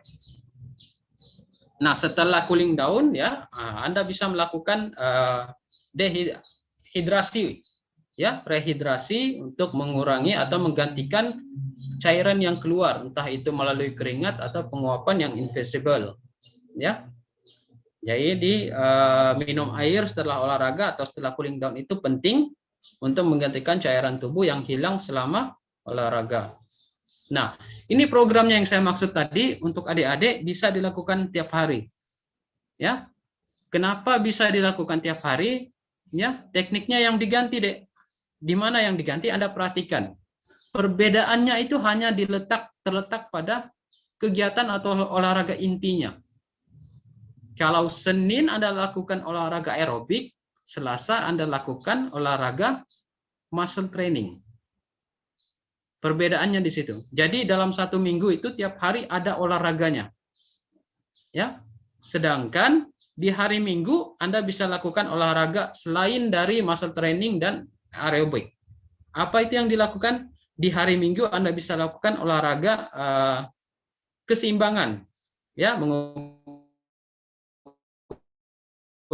A: Nah, setelah cooling down, ya, Anda bisa melakukan dehidrasi, ya, rehidrasi untuk mengurangi atau menggantikan cairan yang keluar, entah itu melalui keringat atau penguapan yang invisible, ya. Jadi minum air setelah olahraga atau setelah cooling down itu penting untuk menggantikan cairan tubuh yang hilang selama olahraga. Nah, ini programnya yang saya maksud tadi untuk adik-adik bisa dilakukan tiap hari. Ya. Kenapa bisa dilakukan tiap hari? Ya, tekniknya yang diganti, Dek. Di mana yang diganti? Anda perhatikan. Perbedaannya itu hanya terletak pada kegiatan atau olahraga intinya. Kalau Senin Anda lakukan olahraga aerobik, Selasa Anda lakukan olahraga muscle training. Perbedaannya di situ. Jadi dalam satu minggu itu tiap hari ada olahraganya. Ya. Sedangkan di hari Minggu Anda bisa lakukan olahraga selain dari muscle training dan aerobik. Apa itu yang dilakukan? Di hari Minggu Anda bisa lakukan olahraga keseimbangan. Ya, mengukur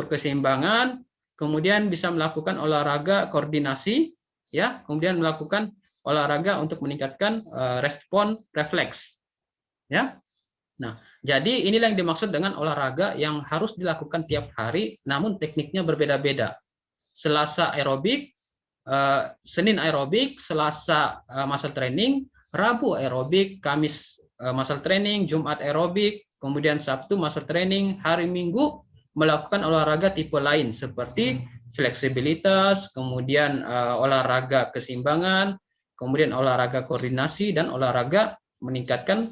A: keseimbangan, kemudian bisa melakukan olahraga koordinasi, ya, kemudian melakukan olahraga untuk meningkatkan respon refleks, ya. Nah, jadi inilah yang dimaksud dengan olahraga yang harus dilakukan tiap hari, namun tekniknya berbeda-beda. Selasa aerobik, Senin aerobik, Selasa muscle training, Rabu aerobik, Kamis muscle training, Jumat aerobik, kemudian Sabtu muscle training, hari Minggu melakukan olahraga tipe lain seperti fleksibilitas, kemudian olahraga keseimbangan, kemudian olahraga koordinasi, dan olahraga meningkatkan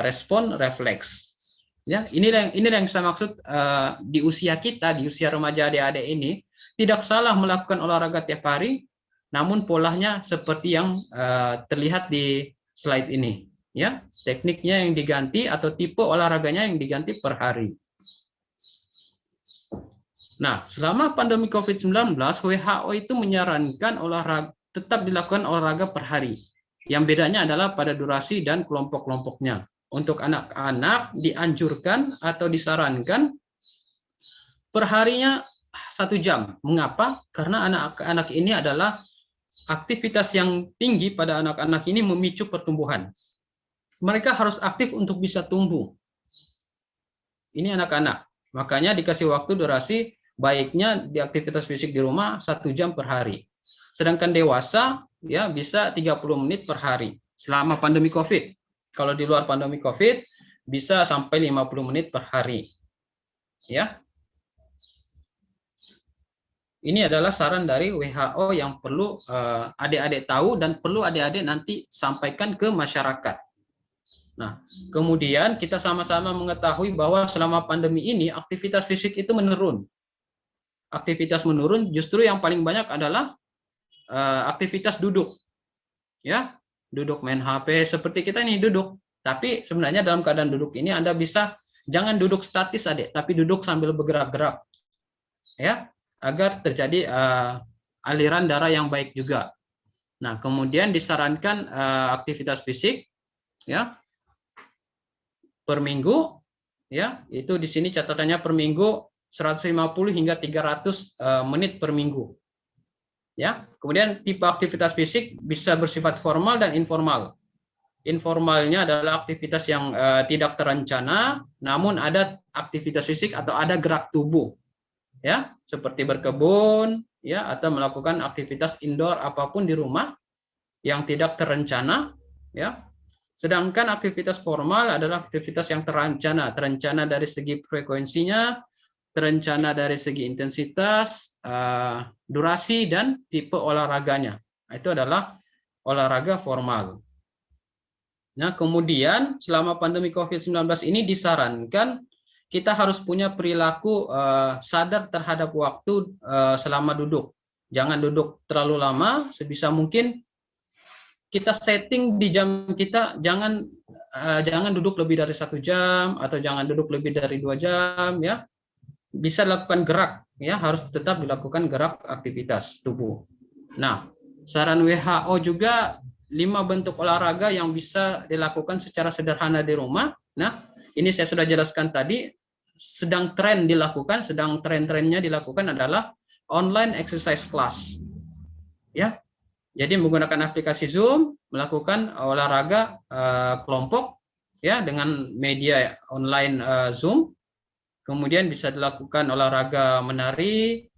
A: respon refleks. Ya, inilah yang saya maksud di usia kita, di usia remaja adik-adik ini, tidak salah melakukan olahraga tiap hari, namun polanya seperti yang terlihat di slide ini. Ya, tekniknya yang diganti atau tipe olahraganya yang diganti per hari. Nah, selama pandemi COVID-19, WHO itu menyarankan olahraga tetap dilakukan olahraga per hari. Yang bedanya adalah pada durasi dan kelompok-kelompoknya. Untuk anak-anak dianjurkan atau disarankan perharinya 1 jam. Mengapa? Karena anak-anak ini adalah aktivitas yang tinggi pada anak-anak ini memicu pertumbuhan. Mereka harus aktif untuk bisa tumbuh. Ini anak-anak. Makanya dikasih waktu durasi baiknya di aktivitas fisik di rumah 1 jam per hari. Sedangkan dewasa ya bisa 30 menit per hari selama pandemi COVID. Kalau di luar pandemi COVID bisa sampai 50 menit per hari. Ya. Ini adalah saran dari WHO yang perlu adik-adik tahu dan perlu adik-adik nanti sampaikan ke masyarakat. Nah, kemudian kita sama-sama mengetahui bahwa selama pandemi ini aktivitas fisik itu menurun. Aktivitas menurun, justru yang paling banyak adalah aktivitas duduk. Ya, duduk main HP seperti kita ini duduk. Tapi sebenarnya dalam keadaan duduk ini Anda bisa jangan duduk statis adik, tapi duduk sambil bergerak-gerak. Ya, agar terjadi aliran darah yang baik juga. Nah, kemudian disarankan aktivitas fisik ya per minggu ya, itu di sini catatannya per minggu 150 hingga 300 menit per minggu. Ya, kemudian tipe aktivitas fisik bisa bersifat formal dan informal. Informalnya adalah aktivitas yang tidak terencana, namun ada aktivitas fisik atau ada gerak tubuh. Ya, seperti berkebun, ya, atau melakukan aktivitas indoor apapun di rumah yang tidak terencana, ya. Sedangkan aktivitas formal adalah aktivitas yang terencana dari segi frekuensinya, terencana dari segi intensitas, durasi, dan tipe olahraganya. Itu adalah olahraga formal. Nah, kemudian selama pandemi COVID-19 ini disarankan kita harus punya perilaku sadar terhadap waktu selama duduk. Jangan duduk terlalu lama, sebisa mungkin kita setting di jam kita, jangan duduk lebih dari 1 jam atau jangan duduk lebih dari 2 jam, ya. Bisa lakukan gerak, ya, harus tetap dilakukan gerak aktivitas tubuh. Nah, saran WHO juga 5 bentuk olahraga yang bisa dilakukan secara sederhana di rumah. Nah, ini saya sudah jelaskan tadi, sedang tren-trennya dilakukan adalah online exercise class. Ya. Jadi menggunakan aplikasi Zoom, melakukan olahraga kelompok ya dengan media online Zoom. Kemudian bisa dilakukan olahraga menari.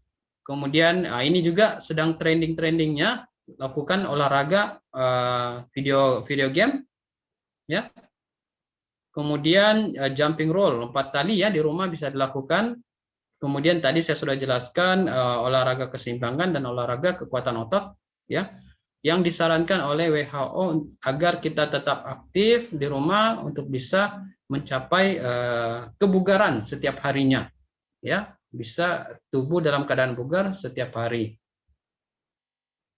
A: Kemudian ini juga sedang trending-trendingnya lakukan olahraga video game, ya. Kemudian jumping roll, lompat tali ya di rumah bisa dilakukan. Kemudian tadi saya sudah jelaskan olahraga keseimbangan dan olahraga kekuatan otot, ya, yang disarankan oleh WHO agar kita tetap aktif di rumah untuk bisa mencapai kebugaran setiap harinya, ya, bisa tubuh dalam keadaan bugar setiap hari.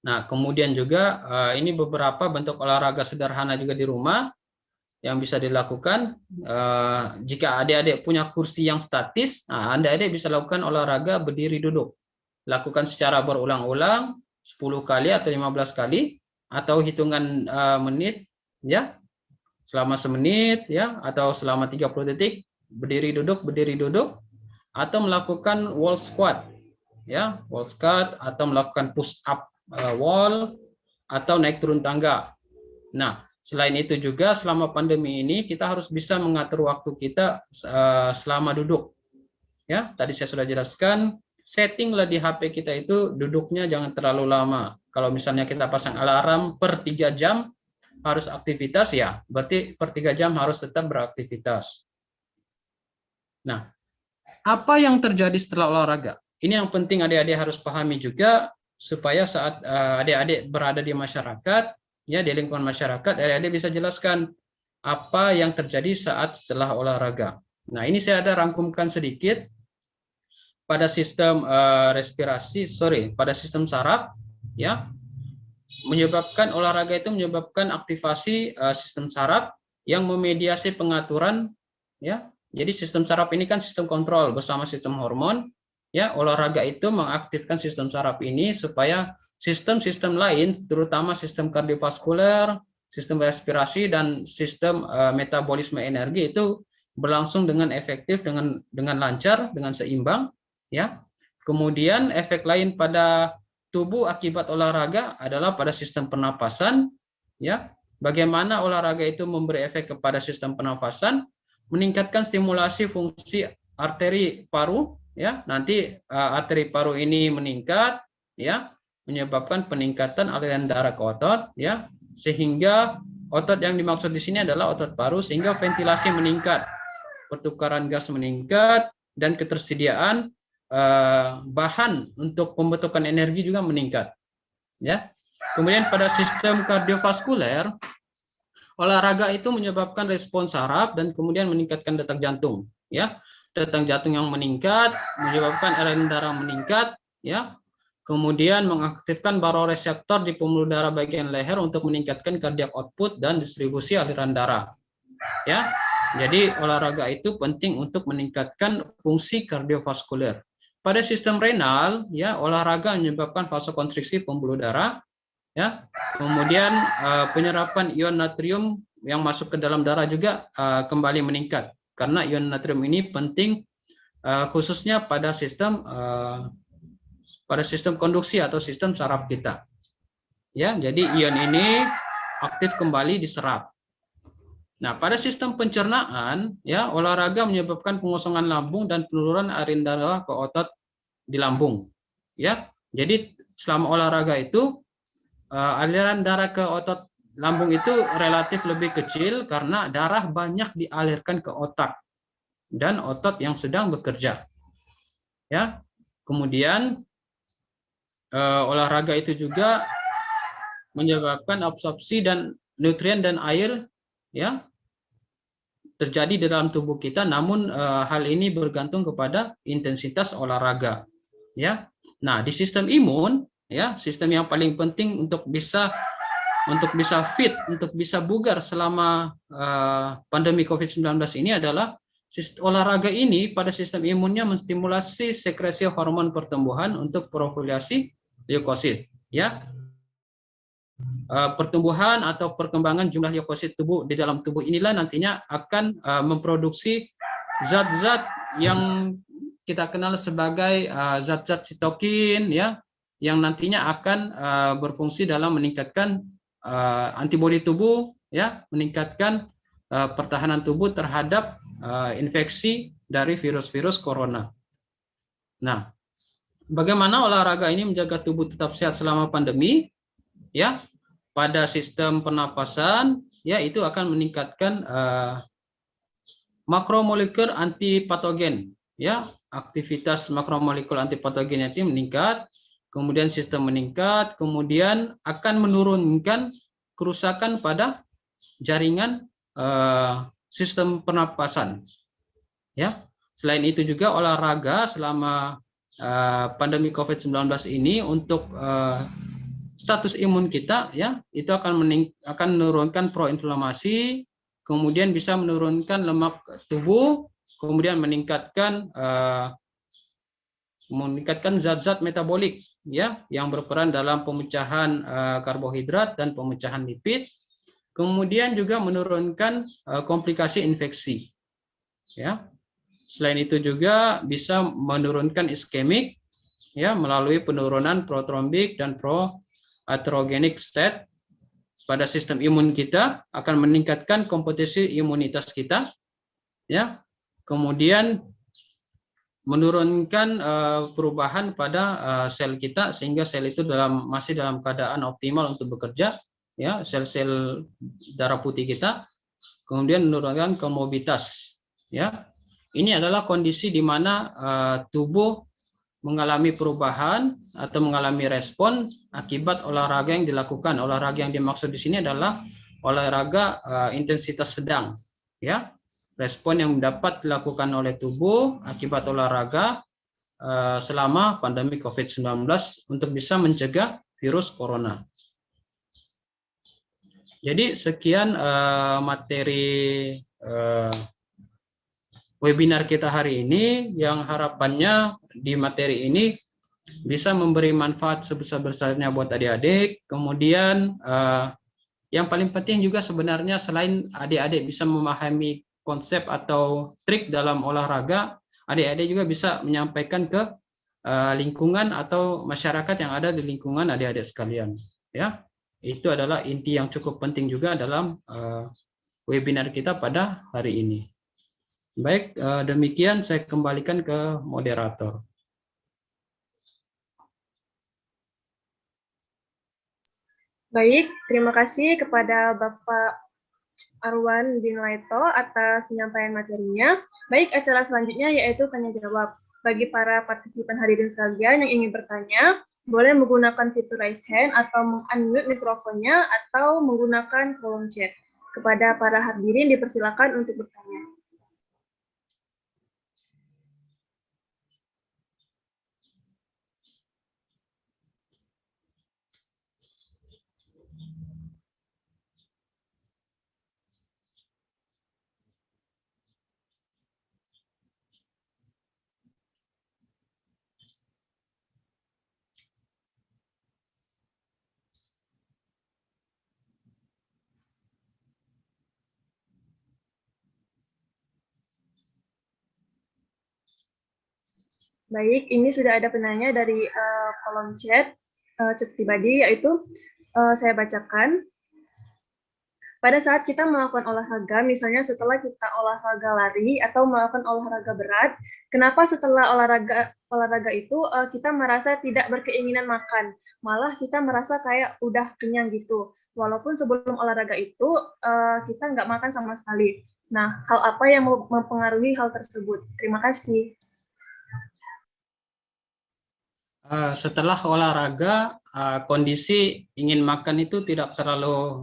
A: Nah, kemudian juga ini beberapa bentuk olahraga sederhana juga di rumah yang bisa dilakukan. Jika adik-adik punya kursi yang statis, nah, adik-adik bisa lakukan olahraga berdiri duduk. Lakukan secara berulang-ulang 10 kali atau 15 kali atau hitungan menit, ya, selama semenit, ya, atau selama 30 detik berdiri duduk atau melakukan wall squat, ya, wall squat, atau melakukan push up wall, atau naik turun tangga. Nah, selain itu juga selama pandemi ini kita harus bisa mengatur waktu kita selama duduk. Ya, tadi saya sudah jelaskan, settinglah di HP kita itu duduknya jangan terlalu lama. Kalau misalnya kita pasang alarm per 3 jam harus aktivitas, ya berarti per 3 jam harus tetap beraktivitas. Nah, apa yang terjadi setelah olahraga? Ini yang penting adik-adik harus pahami juga, supaya saat adik-adik berada di masyarakat, ya di lingkungan masyarakat, adik-adik bisa jelaskan apa yang terjadi saat setelah olahraga. Nah, ini saya ada rangkumkan sedikit pada sistem pada sistem saraf, ya, menyebabkan olahraga itu menyebabkan aktivasi sistem saraf yang memediasi pengaturan, ya. Jadi sistem saraf ini kan sistem kontrol bersama sistem hormon, ya. Olahraga itu mengaktifkan sistem saraf ini supaya sistem-sistem lain, terutama sistem kardiovaskuler, sistem respirasi, dan sistem metabolisme energi itu berlangsung dengan efektif, dengan lancar, dengan seimbang, ya. Kemudian efek lain pada tubuh akibat olahraga adalah pada sistem pernapasan, ya. Bagaimana olahraga itu memberi efek kepada sistem pernapasan? Meningkatkan stimulasi fungsi arteri paru, ya. Nanti arteri paru ini meningkat, ya, menyebabkan peningkatan aliran darah ke otot, ya, sehingga otot yang dimaksud di sini adalah otot paru, sehingga ventilasi meningkat, pertukaran gas meningkat, dan ketersediaan bahan untuk pembentukan energi juga meningkat, ya. Kemudian pada sistem kardiovaskuler, olahraga itu menyebabkan respons saraf dan kemudian meningkatkan detak jantung, ya. Detak jantung yang meningkat menyebabkan aliran darah meningkat, ya. Kemudian mengaktifkan baroreseptor di pembuluh darah bagian leher untuk meningkatkan cardiac output dan distribusi aliran darah, ya. Jadi olahraga itu penting untuk meningkatkan fungsi kardiovaskuler. Pada sistem renal, ya, olahraga menyebabkan vasokonstriksi pembuluh darah, ya. Kemudian penyerapan ion natrium yang masuk ke dalam darah juga kembali meningkat, karena ion natrium ini penting khususnya pada sistem konduksi atau sistem saraf kita, ya. Jadi ion ini aktif kembali diserap. Nah, pada sistem pencernaan, ya, olahraga menyebabkan pengosongan lambung dan penurunan aliran darah ke otot di lambung, ya. Jadi selama olahraga itu aliran darah ke otot lambung itu relatif lebih kecil karena darah banyak dialirkan ke otak dan otot yang sedang bekerja, ya. Kemudian olahraga itu juga menyebabkan absorpsi dan nutrien dan air, ya, terjadi di dalam tubuh kita, namun hal ini bergantung kepada intensitas olahraga, ya. Nah, di sistem imun, ya, sistem yang paling penting untuk bisa fit, untuk bisa bugar selama pandemi COVID-19 ini adalah olahraga ini pada sistem imunnya menstimulasi sekresi hormon pertumbuhan untuk profiliasi leukosit, ya. Pertumbuhan atau perkembangan jumlah leukosit tubuh di dalam tubuh inilah nantinya akan memproduksi zat-zat yang kita kenal sebagai zat-zat sitokin, ya, yang nantinya akan berfungsi dalam meningkatkan antibodi tubuh, ya, meningkatkan pertahanan tubuh terhadap infeksi dari virus-virus corona. Nah, bagaimana olahraga ini menjaga tubuh tetap sehat selama pandemi? Ya, pada sistem pernapasan, ya, itu akan meningkatkan makromolekul antipatogen, ya, aktivitas makromolekul antipatogen itu meningkat, kemudian sistem meningkat, kemudian akan menurunkan kerusakan pada jaringan sistem pernapasan, ya. Selain itu juga olahraga selama pandemi COVID-19 ini untuk status imun kita, ya, itu akan menurunkan proinflamasi, kemudian bisa menurunkan lemak tubuh, kemudian meningkatkan zat-zat metabolik, ya, yang berperan dalam pemecahan karbohidrat dan pemecahan lipid, kemudian juga menurunkan komplikasi infeksi, ya. Selain itu juga bisa menurunkan iskemik, ya melalui penurunan protrombik dan pro-atherogenic state pada sistem imun kita, akan meningkatkan kompetisi imunitas kita, ya. Kemudian menurunkan perubahan pada sel kita sehingga sel itu masih dalam keadaan optimal untuk bekerja, ya, sel-sel darah putih kita. Kemudian menurunkan komorbidtas, ya. Ini adalah kondisi di mana tubuh mengalami perubahan atau mengalami respon akibat olahraga yang dilakukan. Olahraga yang dimaksud di sini adalah olahraga intensitas sedang, ya. Respon yang dapat dilakukan oleh tubuh akibat olahraga selama pandemi COVID-19 untuk bisa mencegah virus corona. Jadi sekian materi webinar kita hari ini, yang harapannya di materi ini bisa memberi manfaat sebesar-besarnya buat adik-adik. Kemudian yang paling penting juga sebenarnya selain adik-adik bisa memahami konsep atau trik dalam olahraga, adik-adik juga bisa menyampaikan ke lingkungan atau masyarakat yang ada di lingkungan adik-adik sekalian, ya. Itu adalah inti yang cukup penting juga dalam webinar kita pada hari ini. Baik, demikian saya kembalikan ke moderator.
B: Baik, terima kasih kepada Bapak Arwan bin Laito atas penyampaian materinya. Baik, acara selanjutnya yaitu tanya jawab. Bagi para partisipan hadirin sekalian yang ingin bertanya, boleh menggunakan fitur raise hand atau meng-unmute mikrofonnya atau menggunakan kolom chat. Kepada para hadirin dipersilakan untuk bertanya. Baik, ini sudah ada penanya dari kolom chat pribadi, yaitu saya bacakan. Pada saat kita melakukan olahraga, misalnya setelah kita olahraga lari atau melakukan olahraga berat, kenapa setelah olahraga itu kita merasa tidak berkeinginan makan, malah kita merasa kayak udah kenyang gitu. Walaupun sebelum olahraga itu kita nggak makan sama sekali. Nah, hal apa yang mempengaruhi hal tersebut? Terima kasih.
A: Setelah olahraga, kondisi ingin makan itu tidak terlalu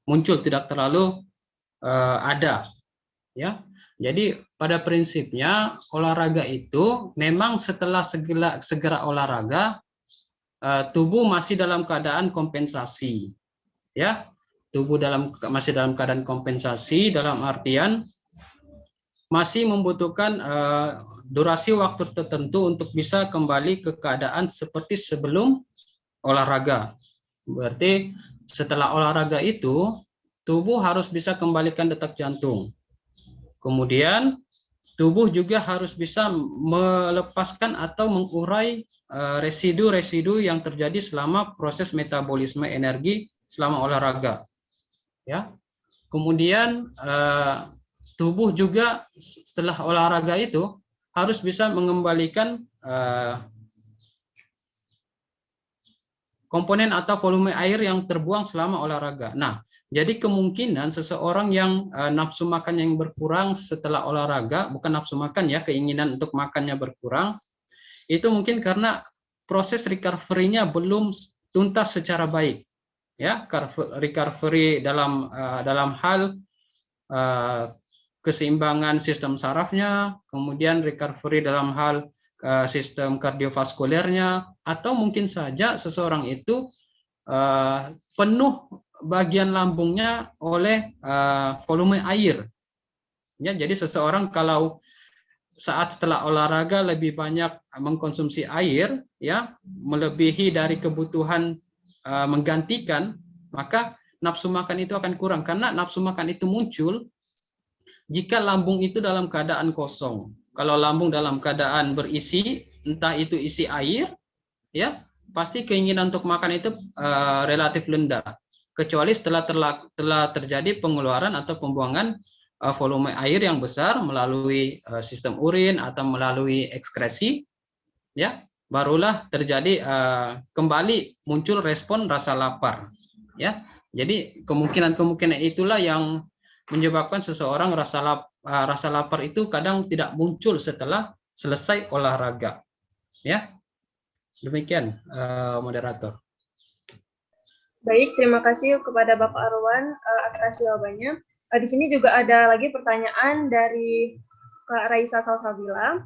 A: muncul, tidak terlalu ada, ya. Jadi pada prinsipnya olahraga itu memang setelah segera olahraga, tubuh masih dalam keadaan kompensasi, ya. Tubuh masih dalam keadaan kompensasi, dalam artian masih membutuhkan durasi waktu tertentu untuk bisa kembali ke keadaan seperti sebelum olahraga. Berarti setelah olahraga itu, tubuh harus bisa kembalikan detak jantung. Kemudian tubuh juga harus bisa melepaskan atau mengurai residu-residu yang terjadi selama proses metabolisme energi selama olahraga. Ya. Kemudian tubuh juga setelah olahraga itu harus bisa mengembalikan komponen atau volume air yang terbuang selama olahraga. Nah, jadi kemungkinan seseorang yang nafsu makan yang berkurang setelah olahraga, bukan nafsu makan ya, keinginan untuk makannya berkurang, itu mungkin karena proses recovery-nya belum tuntas secara baik. Ya, recovery dalam hal keseimbangan sistem sarafnya, kemudian recovery dalam hal sistem kardiovaskulernya, atau mungkin saja seseorang itu penuh bagian lambungnya oleh volume air. Ya, jadi seseorang kalau saat setelah olahraga lebih banyak mengkonsumsi air, ya, melebihi dari kebutuhan menggantikan, maka nafsu makan itu akan kurang, karena nafsu makan itu muncul jika lambung itu dalam keadaan kosong. kalau lambung dalam keadaan berisi, entah itu isi air, ya pasti keinginan untuk makan itu relatif rendah, kecuali telah terjadi pengeluaran atau pembuangan volume air yang besar melalui sistem urin atau melalui ekskresi, ya barulah terjadi kembali muncul respon rasa lapar, ya. Jadi kemungkinan itulah yang menyebabkan seseorang rasa lapar itu kadang tidak muncul setelah selesai olahraga, ya. Demikian moderator.
B: Baik, terima kasih kepada Bapak Arwan atas jawabannya. Di sini juga ada lagi pertanyaan dari Kak Raisa Salsabila.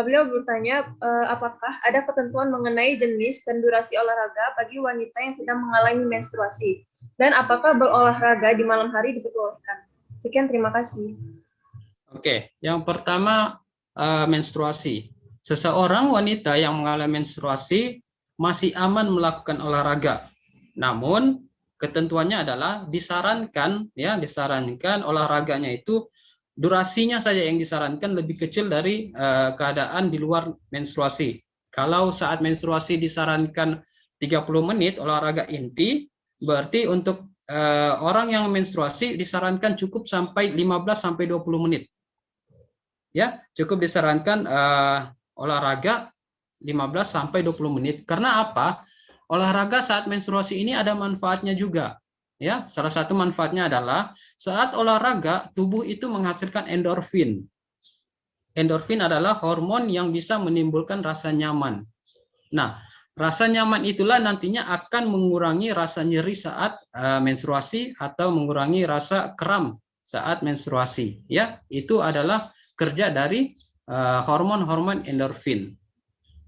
B: Beliau bertanya, apakah ada ketentuan mengenai jenis dan durasi olahraga bagi wanita yang sedang mengalami menstruasi? Dan apakah berolahraga di malam hari diperbolehkan? Sekian, terima kasih.
A: Oke, yang pertama menstruasi. Seseorang wanita yang mengalami menstruasi masih aman melakukan olahraga. Namun ketentuannya adalah disarankan olahraganya itu durasinya saja yang disarankan lebih kecil dari keadaan di luar menstruasi. Kalau saat menstruasi disarankan 30 menit olahraga inti, berarti untuk orang yang menstruasi disarankan cukup sampai 15 sampai 20 menit. Ya, cukup disarankan olahraga 15 sampai 20 menit. Karena apa? Olahraga saat menstruasi ini ada manfaatnya juga. Ya, salah satu manfaatnya adalah saat olahraga tubuh itu menghasilkan endorfin. Endorfin adalah hormon yang bisa menimbulkan rasa nyaman. Nah, rasa nyaman itulah nantinya akan mengurangi rasa nyeri saat menstruasi atau mengurangi rasa kram saat menstruasi. Ya, itu adalah kerja dari hormon-hormon endorfin.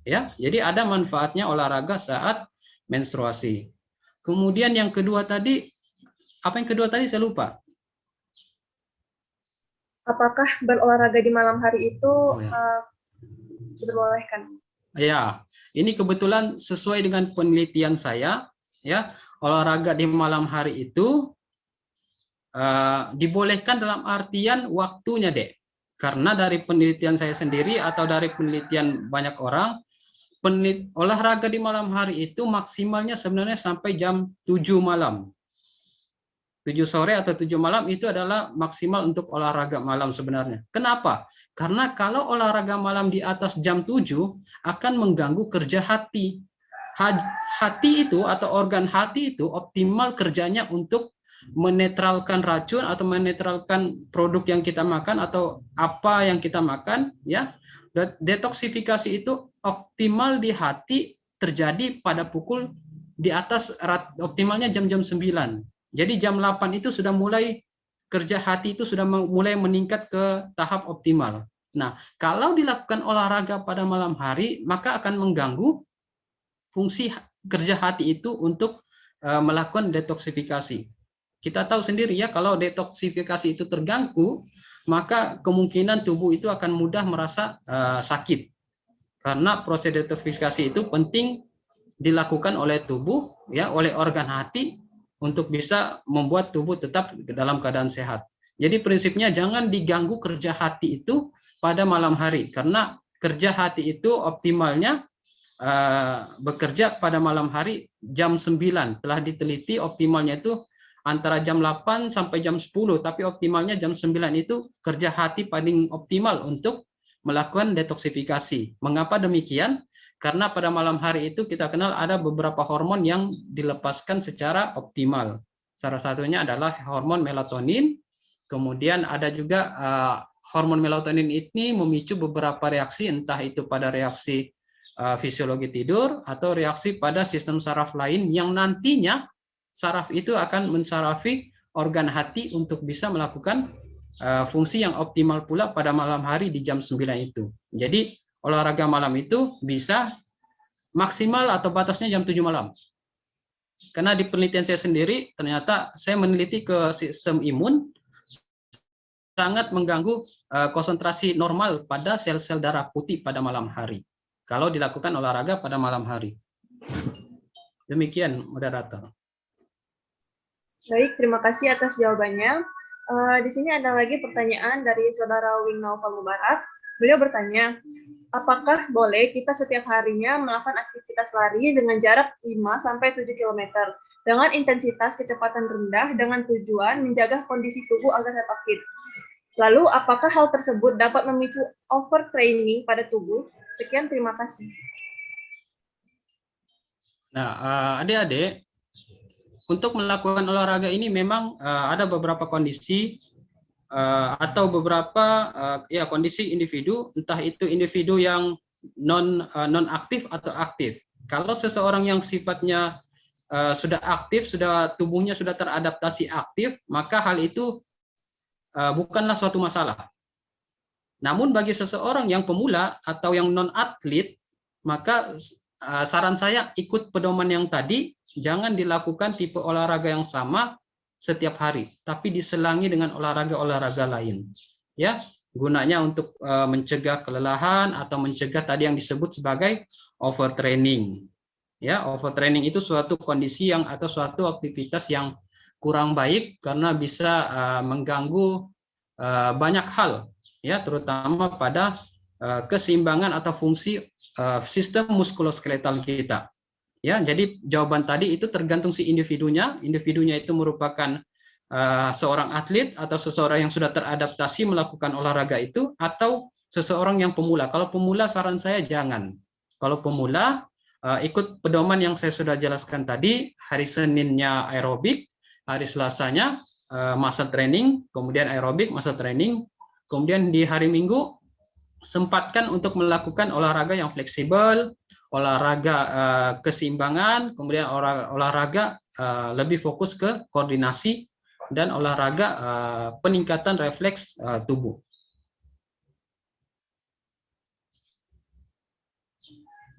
A: Ya, jadi ada manfaatnya olahraga saat menstruasi. Kemudian yang kedua tadi, apa yang kedua tadi saya lupa.
B: Apakah berolahraga di malam hari itu diperbolehkan?
A: Ya, ini kebetulan sesuai dengan penelitian saya. Ya, olahraga di malam hari itu dibolehkan dalam artian waktunya, Dek. Karena dari penelitian saya sendiri atau dari penelitian banyak orang, olahraga di malam hari itu maksimalnya sebenarnya sampai jam 7 malam. 7 sore atau 7 malam itu adalah maksimal untuk olahraga malam sebenarnya. Kenapa? Karena kalau olahraga malam di atas jam 7 akan mengganggu kerja hati. Hati itu atau organ hati itu optimal kerjanya untuk menetralkan racun atau menetralkan produk yang kita makan atau apa yang kita makan, ya. Detoksifikasi itu optimal di hati terjadi pada pukul di atas optimalnya jam-jam 9. Jadi jam 8 itu sudah mulai kerja hati itu sudah mulai meningkat ke tahap optimal. Nah, kalau dilakukan olahraga pada malam hari, maka akan mengganggu fungsi kerja hati itu untuk melakukan detoksifikasi. Kita tahu sendiri ya, kalau detoksifikasi itu terganggu, maka kemungkinan tubuh itu akan mudah merasa sakit. Karena proses detoksifikasi itu penting dilakukan oleh tubuh, ya, oleh organ hati untuk bisa membuat tubuh tetap dalam keadaan sehat. Jadi prinsipnya jangan diganggu kerja hati itu pada malam hari, karena kerja hati itu optimalnya bekerja pada malam hari jam 9. Telah diteliti optimalnya itu antara jam 8 sampai jam 10, tapi optimalnya jam 9 itu kerja hati paling optimal untuk melakukan detoksifikasi. Mengapa demikian? Karena pada malam hari itu kita kenal ada beberapa hormon yang dilepaskan secara optimal. Salah satunya adalah hormon melatonin. Kemudian ada juga hormon melatonin ini memicu beberapa reaksi, entah itu pada reaksi fisiologi tidur atau reaksi pada sistem saraf lain yang nantinya saraf itu akan mensarafi organ hati untuk bisa melakukan fungsi yang optimal pula pada malam hari di jam 9 itu. Jadi olahraga malam itu bisa maksimal atau batasnya jam 7 malam. Karena di penelitian saya sendiri, ternyata saya meneliti ke sistem imun, sangat mengganggu konsentrasi normal pada sel-sel darah putih pada malam hari. Kalau dilakukan olahraga pada malam hari. Demikian, moderator.
B: Baik, terima kasih atas jawabannya. Di sini ada lagi pertanyaan dari Saudara Winno Palu Barat. Beliau bertanya, apakah boleh kita setiap harinya melakukan aktivitas lari dengan jarak 5-7 km dengan intensitas kecepatan rendah dengan tujuan menjaga kondisi tubuh agar tetap fit? Lalu, apakah hal tersebut dapat memicu overtraining pada tubuh? Sekian, terima kasih.
A: Nah, adik-adik, untuk melakukan olahraga ini memang ada beberapa kondisi atau beberapa ya kondisi individu, entah itu individu yang non aktif atau aktif. Kalau seseorang yang sifatnya sudah aktif, sudah tubuhnya sudah teradaptasi aktif, maka hal itu bukanlah suatu masalah. Namun bagi seseorang yang pemula atau yang non atlet, maka saran saya ikut pedoman yang tadi, jangan dilakukan tipe olahraga yang sama setiap hari, tapi diselangi dengan olahraga-olahraga lain. Ya, gunanya untuk mencegah kelelahan atau mencegah tadi yang disebut sebagai overtraining. Ya, overtraining itu suatu kondisi yang atau suatu aktivitas yang kurang baik karena bisa mengganggu banyak hal, ya, terutama pada keseimbangan atau fungsi sistem muskuloskeletal kita. Ya, jadi jawaban tadi itu tergantung si individunya. Individunya itu merupakan seorang atlet atau seseorang yang sudah teradaptasi melakukan olahraga itu, atau seseorang yang pemula. Kalau pemula saran saya jangan. Kalau pemula ikut pedoman yang saya sudah jelaskan tadi. Hari Seninnya aerobik, hari Selasanya muscle training, kemudian aerobik, muscle training, kemudian di hari Minggu sempatkan untuk melakukan olahraga yang fleksibel, olahraga keseimbangan, kemudian olahraga lebih fokus ke koordinasi, dan olahraga peningkatan refleks tubuh.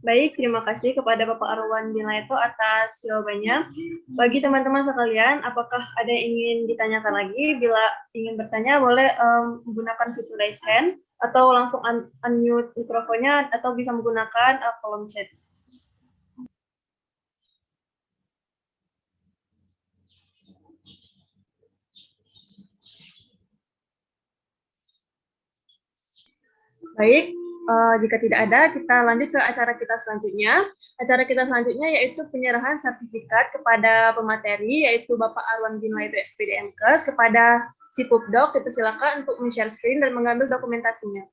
B: Baik, terima kasih kepada Bapak Arwan Binaito atas jawabannya. Bagi teman-teman sekalian, apakah ada yang ingin ditanyakan lagi? Bila ingin bertanya, boleh menggunakan fitur raise hand, atau langsung unmute mikrofonnya, atau bisa menggunakan kolom chat. Baik, jika tidak ada, kita lanjut ke acara kita selanjutnya. Acara kita selanjutnya yaitu penyerahan sertifikat kepada pemateri, yaitu Bapak Arwan Binaito SPD MKes, kepada si Pupdok. Kita silakan untuk men-share screen dan mengambil dokumentasinya.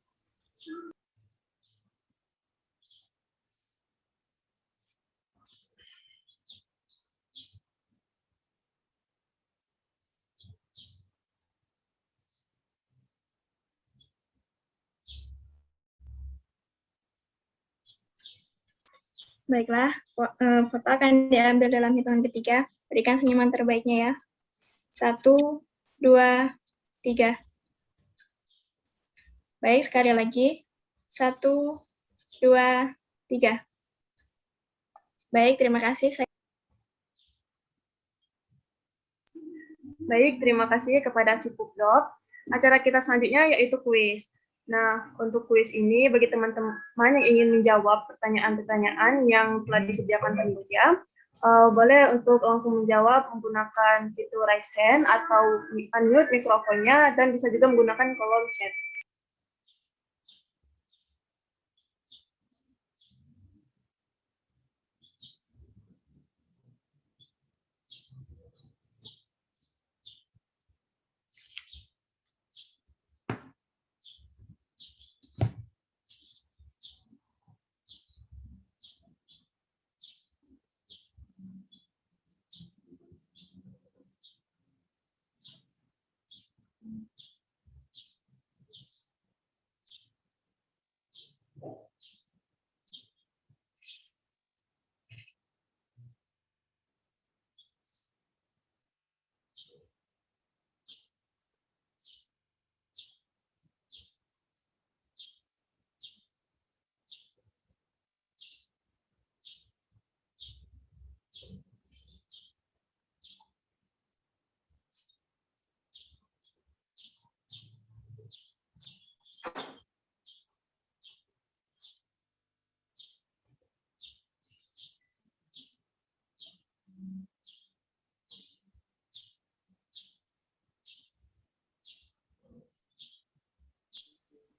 C: Baiklah, foto akan diambil dalam hitungan ketiga. Berikan senyuman terbaiknya ya. 1, 2, 3. Baik, sekali lagi. 1, 2, 3. Baik, terima kasih.
B: Baik, terima kasih kepada si Pupdok. Acara kita selanjutnya yaitu kuis. Nah, untuk kuis ini, bagi teman-teman yang ingin menjawab pertanyaan-pertanyaan yang telah disediakan panitia, boleh untuk langsung menjawab menggunakan fitur raise hand atau unmute mikrofonnya, dan bisa juga menggunakan kolom chat.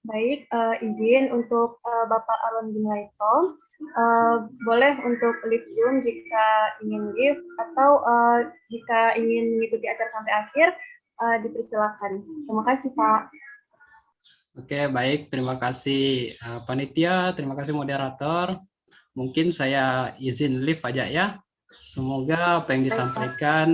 B: Baik, izin untuk Bapak Aaron Binaito, boleh untuk live Zoom jika ingin live atau jika ingin mengikuti acara sampai akhir, dipersilakan. Terima kasih, Pak.
A: Oke, baik. Terima kasih panitia, terima kasih moderator. Mungkin saya izin live aja ya. Semoga apa yang
B: Baik, Pak.
A: disampaikan